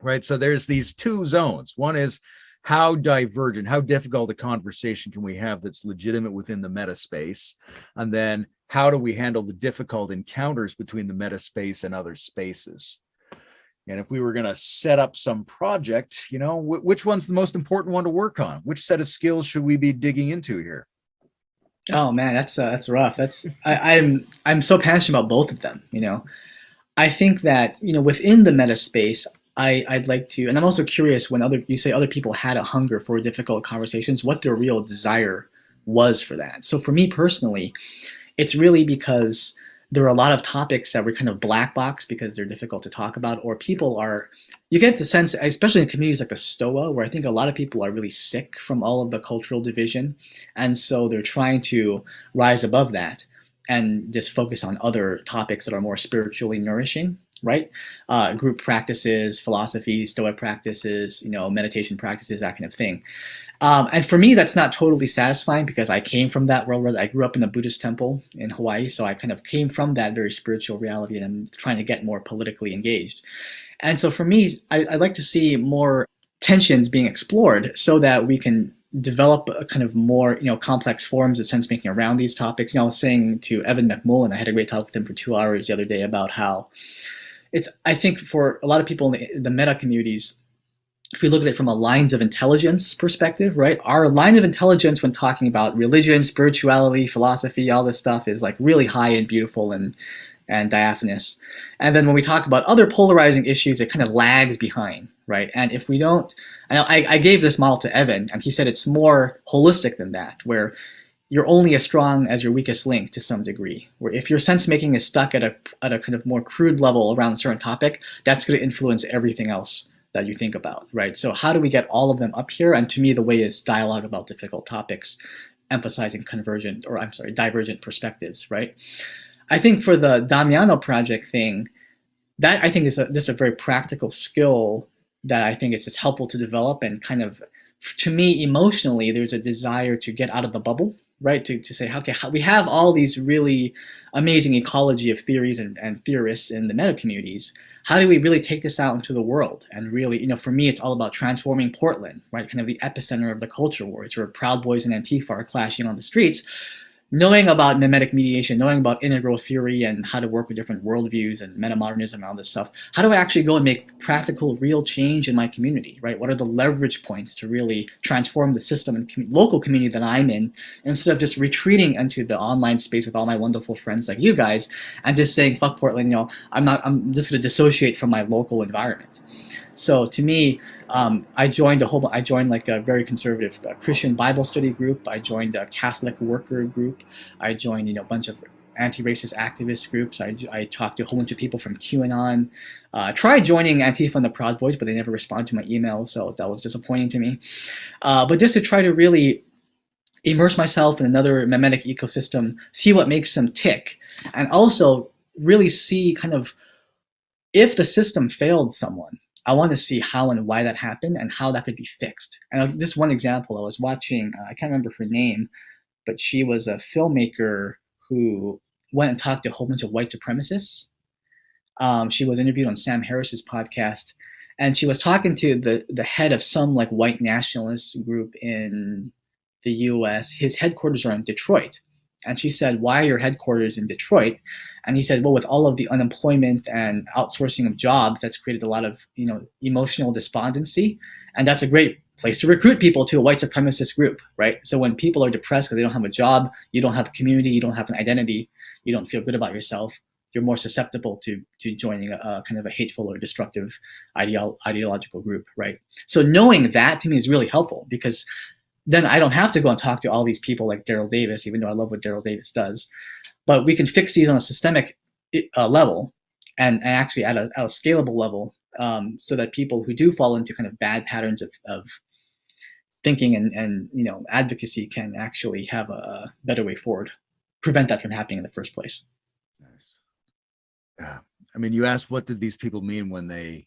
right. So there's these two zones. One is, how divergent, how difficult a conversation can we have that's legitimate within the meta space? And then how do we handle the difficult encounters between the meta space and other spaces? And if we were going to set up some project, which one's the most important one to work on? Which set of skills should we be digging into here? Oh man, that's rough. I'm so passionate about both of them. I think that within the meta space, I'd like to, and I'm also curious when you say other people had a hunger for difficult conversations, what their real desire was for that. So for me personally, it's really because there are a lot of topics that were kind of black box because they're difficult to talk about, or you get the sense, especially in communities like the Stoa, where I think a lot of people are really sick from all of the cultural division. And so they're trying to rise above that and just focus on other topics that are more spiritually nourishing, right? Group practices, philosophy, Stoic practices, meditation practices, that kind of thing. And for me, that's not totally satisfying because I came from that world where I grew up in a Buddhist temple in Hawaii. So I kind of came from that very spiritual reality, and I'm trying to get more politically engaged. And so for me, I'd like to see more tensions being explored so that we can develop a kind of more, complex forms of sense making around these topics. I was saying to Evan McMullen, I had a great talk with him for 2 hours the other day about how I think for a lot of people in the meta communities, if we look at it from a lines of intelligence perspective, right? Our line of intelligence when talking about religion, spirituality, philosophy, all this stuff is like really high and beautiful and diaphanous. And then when we talk about other polarizing issues, it kind of lags behind, right? And if we don't, I gave this model to Evan, and he said it's more holistic than that, where you're only as strong as your weakest link to some degree. Where if your sense making is stuck at a kind of more crude level around a certain topic, that's going to influence everything else that you think about, right? So how do we get all of them up here? And to me, the way is dialogue about difficult topics, emphasizing divergent perspectives, right? I think for the Damiano project thing, that I think is just a very practical skill that I think is just helpful to develop, and kind of, to me, emotionally, there's a desire to get out of the bubble, right? To say, okay, we have all these really amazing ecology of theories and theorists in the meta communities. How do we really take this out into the world? And really, for me, it's all about transforming Portland, right? Kind of the epicenter of the culture wars, where Proud Boys and Antifa are clashing on the streets. Knowing about mimetic mediation, knowing about integral theory and how to work with different worldviews and metamodernism and all this stuff, how do I actually go and make practical, real change in my community, right? What are the leverage points to really transform the system and local community that I'm in, instead of just retreating into the online space with all my wonderful friends like you guys and just saying, fuck Portland, I'm just going to dissociate from my local environment. So to me, I joined like a very conservative Christian Bible study group. I joined a Catholic worker group. I joined a bunch of anti-racist activist groups. I talked to a whole bunch of people from QAnon. Tried joining Antifa and the Proud Boys, but they never responded to my emails, so that was disappointing to me. But just to try to really immerse myself in another mimetic ecosystem, see what makes them tick, and also really see kind of, if the system failed someone, I want to see how and why that happened and how that could be fixed. And just one example, I was watching, I can't remember her name, but she was a filmmaker who went and talked to a whole bunch of white supremacists. She was interviewed on Sam Harris's podcast, and she was talking to the head of some like white nationalist group in the US. His headquarters are in Detroit. And she said, why are your headquarters in Detroit? And he said, well, with all of the unemployment and outsourcing of jobs, that's created a lot of, emotional despondency. And that's a great place to recruit people to a white supremacist group, right? So when people are depressed because they don't have a job, you don't have a community, you don't have an identity, you don't feel good about yourself, you're more susceptible to joining a kind of a hateful or destructive ideological group, right? So knowing that to me is really helpful, because then I don't have to go and talk to all these people like Daryl Davis, even though I love what Daryl Davis does. But we can fix these on a systemic level and actually at a scalable level, so that people who do fall into kind of bad patterns of thinking and advocacy can actually have a better way forward, prevent that from happening in the first place. Nice. Yeah. I mean, you asked, what did these people mean when they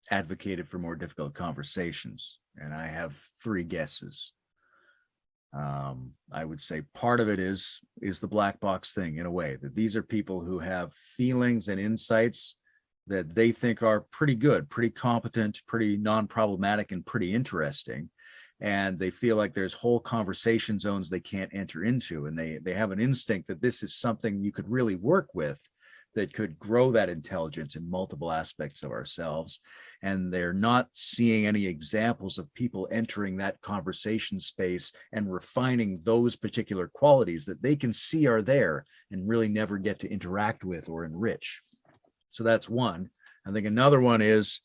advocated for more difficult conversations? And I have 3 guesses. I would say part of it is the black box thing, in a way, that these are people who have feelings and insights that they think are pretty good, pretty competent, pretty non-problematic, and pretty interesting. And they feel like there's whole conversation zones they can't enter into. And they have an instinct that this is something you could really work with, that could grow that intelligence in multiple aspects of ourselves. And they're not seeing any examples of people entering that conversation space and refining those particular qualities that they can see are there and really never get to interact with or enrich. So that's one. I think another one is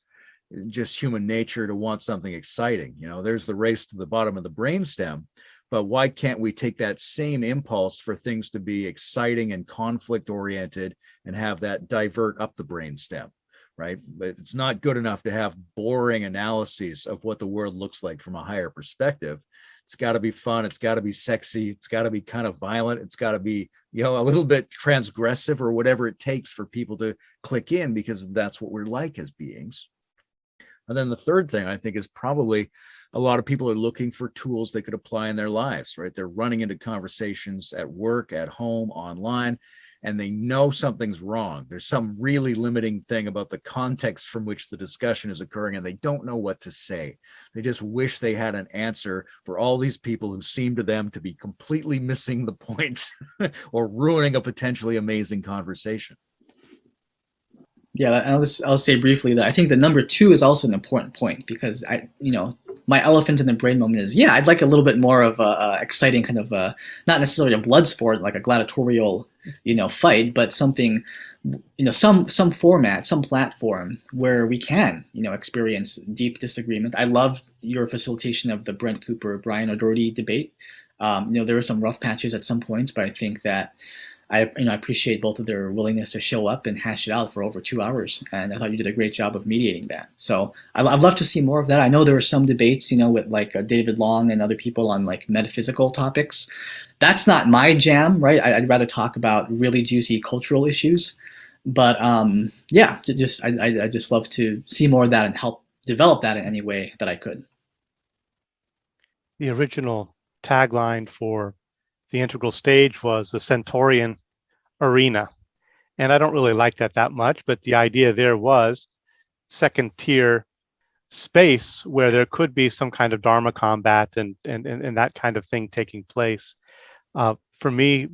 just human nature to want something exciting. There's the race to the bottom of the brainstem, but why can't we take that same impulse for things to be exciting and conflict oriented and have that divert up the brainstem, right? But it's not good enough to have boring analyses of what the world looks like from a higher perspective. It's got to be fun. It's got to be sexy. It's got to be kind of violent. It's got to be, a little bit transgressive or whatever it takes for people to click in, because that's what we're like as beings. And then the third thing I think is probably a lot of people are looking for tools they could apply in their lives, right? They're running into conversations at work, at home, online, and they know something's wrong. There's some really limiting thing about the context from which the discussion is occurring, and they don't know what to say. They just wish they had an answer for all these people who seem to them to be completely missing the point or ruining a potentially amazing conversation. Yeah, I'll say briefly that I think the number 2 is also an important point, because my elephant in the brain moment is, I'd like a little bit more of a exciting kind of not necessarily a blood sport like a gladiatorial fight, but something, some format, some platform where we can experience deep disagreement. I loved your facilitation of the Brent Cooper Brian O'Doherty debate. There were some rough patches at some points, but I think that I appreciate both of their willingness to show up and hash it out for over 2 hours, and I thought you did a great job of mediating that. So I'd love to see more of that. I know there were some debates, with like David Long and other people on like metaphysical topics. That's not my jam, right? I'd rather talk about really juicy cultural issues. But I just love to see more of that and help develop that in any way that I could. The original tagline for the integral stage was the Centaurian arena. And I don't really like that much, but the idea there was second tier space where there could be some kind of Dharma combat and that kind of thing taking place. For me,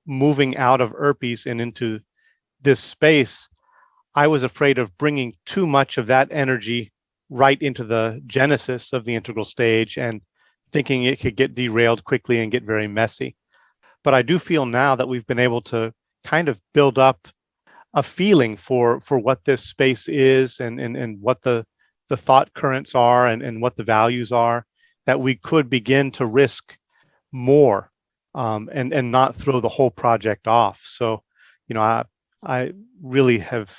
moving out of Erpes and into this space, I was afraid of bringing too much of that energy right into the genesis of the integral stage and thinking it could get derailed quickly and get very messy. But I do feel now that we've been able to kind of build up a feeling for what this space is and what the thought currents are and what the values are, that we could begin to risk more and not throw the whole project off. So, I really have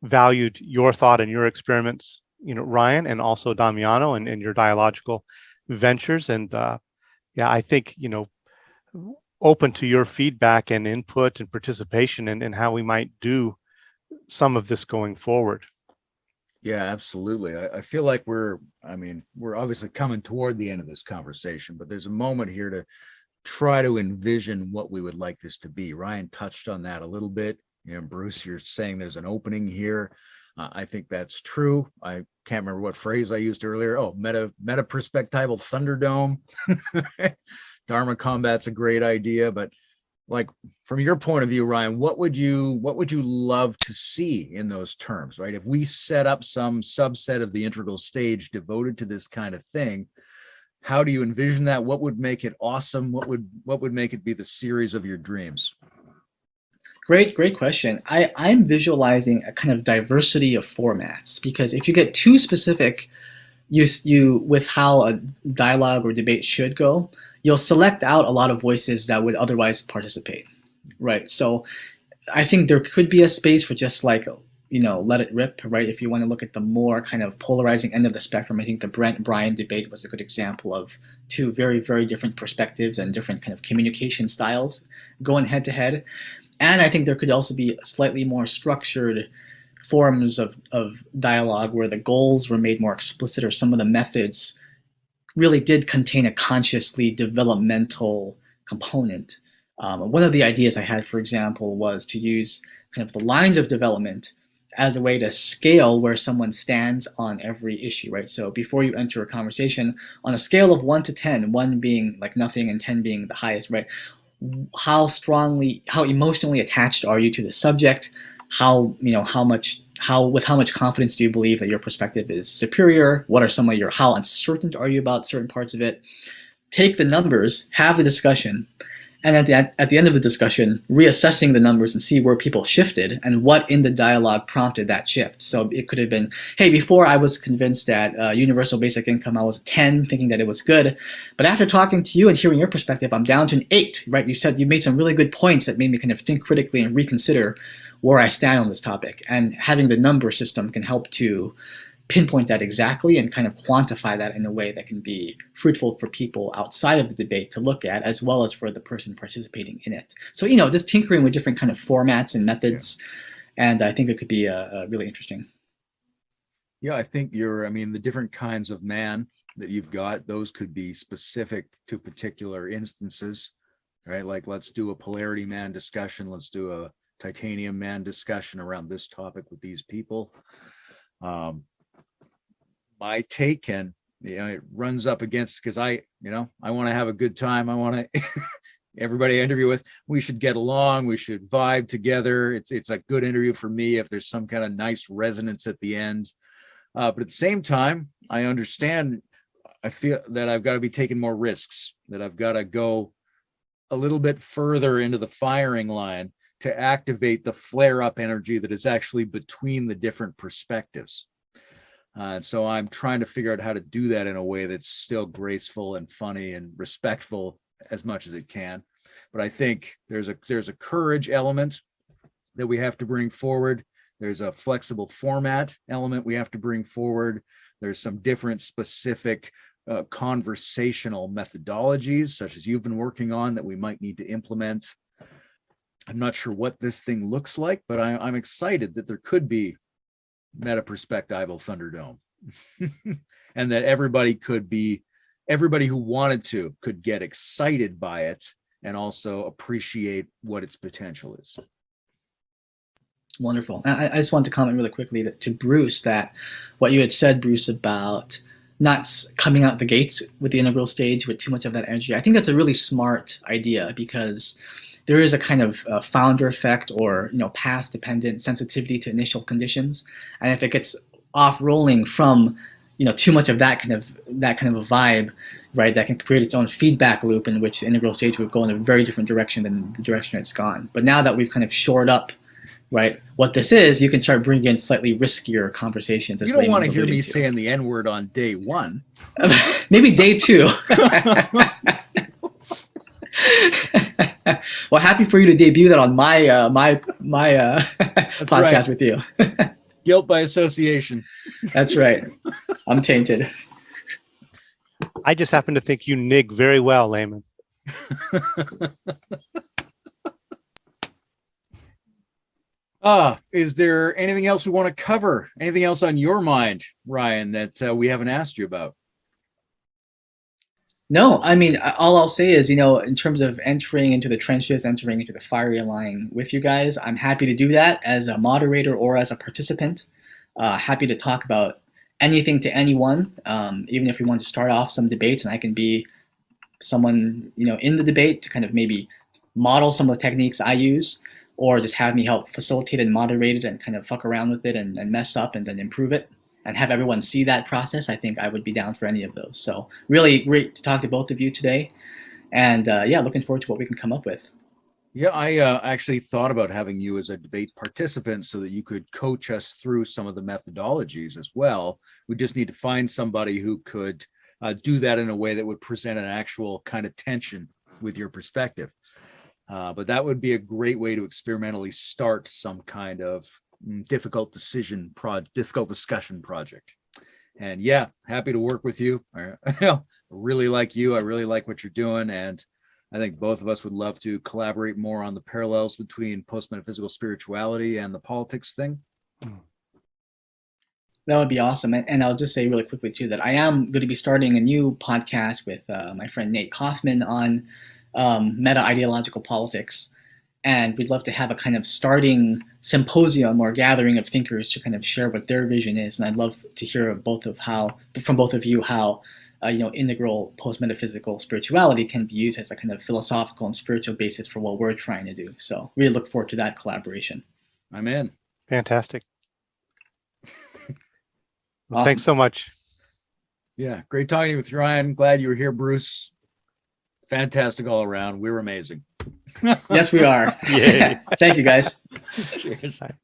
valued your thought and your experiments, Ryan, and also Damiano and your dialogical ventures. And I think, open to your feedback and input and participation and how we might do some of this going forward. Yeah, absolutely. I feel like we're obviously coming toward the end of this conversation, but there's a moment here to try to envision what we would like this to be. Ryan touched on that a little bit. Bruce, you're saying there's an opening here. I think that's true. I can't remember what phrase I used earlier. Oh, meta perspectival Thunderdome. Dharma combat's a great idea, but like from your point of view, Ryan, what would you love to see in those terms, right? If we set up some subset of the integral stage devoted to this kind of thing, how do you envision that? What would make it awesome? What would make it be the series of your dreams? Great question. I'm visualizing a kind of diversity of formats, because if you get too specific, you with how a dialogue or debate should go, you'll select out a lot of voices that would otherwise participate, right? So I think there could be a space for just like, let it rip, right? If you want to look at the more kind of polarizing end of the spectrum, I think the Brent-Brian debate was a good example of two very, very different perspectives and different kind of communication styles going head to head. And I think there could also be slightly more structured forms of dialogue where the goals were made more explicit, or some of the methods really did contain a consciously developmental component. One of the ideas I had, for example, was to use kind of the lines of development as a way to scale where someone stands on every issue, right? So before you enter a conversation, on a scale of 1 to 10, 1 being like nothing and 10 being the highest, right? How emotionally attached are you to the subject? how much confidence do you believe that your perspective is superior? What are some of how uncertain are you about certain parts of it? Take the numbers, have the discussion, and at the end of the discussion, reassessing the numbers and see where people shifted and what in the dialogue prompted that shift. So it could have been, hey, before I was convinced that universal basic income, I was a 10, thinking that it was good. But after talking to you and hearing your perspective, I'm down to an 8, right? You made some really good points that made me kind of think critically and reconsider where I stand on this topic. And having the number system can help to pinpoint that exactly and kind of quantify that in a way that can be fruitful for people outside of the debate to look at, as well as for the person participating in it. So, just tinkering with different kind of formats and methods. Yeah. And I think it could be really interesting. Yeah, I think the different kinds of man that you've got, those could be specific to particular instances, right? Like, let's do a polarity man discussion. Let's do a titanium man discussion around this topic with these people. My take, and it runs up against, because I want to have a good time. I want to everybody I interview with, we should get along, we should vibe together. It's a good interview for me if there's some kind of nice resonance at the end. But at the same time, I feel that I've got to be taking more risks, that I've got to go a little bit further into the firing line to activate the flare-up energy that is actually between the different perspectives. So I'm trying to figure out how to do that in a way that's still graceful and funny and respectful as much as it can. But I think there's a courage element that we have to bring forward. There's a flexible format element we have to bring forward. There's some different specific conversational methodologies, such as you've been working on, that we might need to implement. I'm not sure what this thing looks like, but I'm excited that there could be meta-perspectival Thunderdome, and that everybody who wanted to could get excited by it and also appreciate what its potential is. Wonderful. I just want to comment really quickly to Bruce that what you had said, Bruce, about not coming out the gates with the integral stage with too much of that energy. I think that's a really smart idea, because there is a kind of founder effect or path-dependent sensitivity to initial conditions, and if it gets off rolling from too much of that kind of a vibe, right, that can create its own feedback loop in which the integral stage would go in a very different direction than the direction it's gone. But now that we've kind of shored up, right, what this is, you can start bringing in slightly riskier conversations. You don't want to hear me saying the N-word on day 1. Maybe day 2. Well, happy for you to debut that on my podcast right. With you. Guilt by association. That's right. I'm tainted. I just happen to think you nig very well, Layman. Is there anything else we want to cover? Anything else on your mind, Ryan, that we haven't asked you about? No, I mean, all I'll say is, in terms of entering into the trenches, entering into the fiery line with you guys, I'm happy to do that as a moderator or as a participant. Happy to talk about anything to anyone, even if we want to start off some debates and I can be someone, in the debate to kind of maybe model some of the techniques I use, or just have me help facilitate and moderate it and kind of fuck around with it and mess up and then improve it, and have everyone see that process. I think I would be down for any of those. So really great to talk to both of you today. And looking forward to what we can come up with. Yeah, I actually thought about having you as a debate participant so that you could coach us through some of the methodologies as well. We just need to find somebody who could do that in a way that would present an actual kind of tension with your perspective. But that would be a great way to experimentally start some kind of difficult discussion project. And yeah, happy to work with you. I really like you. I really like what you're doing. And I think both of us would love to collaborate more on the parallels between post-metaphysical spirituality and the politics thing. That would be awesome. And I'll just say really quickly too, that I am going to be starting a new podcast with my friend Nate Kaufman on Meta-Ideological politics. And we'd love to have a kind of starting symposium or gathering of thinkers to kind of share what their vision is. And I'd love to hear from both of you how integral post-metaphysical spirituality can be used as a kind of philosophical and spiritual basis for what we're trying to do. So really look forward to that collaboration. I'm in. Fantastic. Well, Awesome. thanks so much. Yeah, great talking with you, Ryan. Glad you were here, Bruce. Fantastic all around. We were amazing. Yes, we are. Yay. Thank you, guys. Cheers. Bye.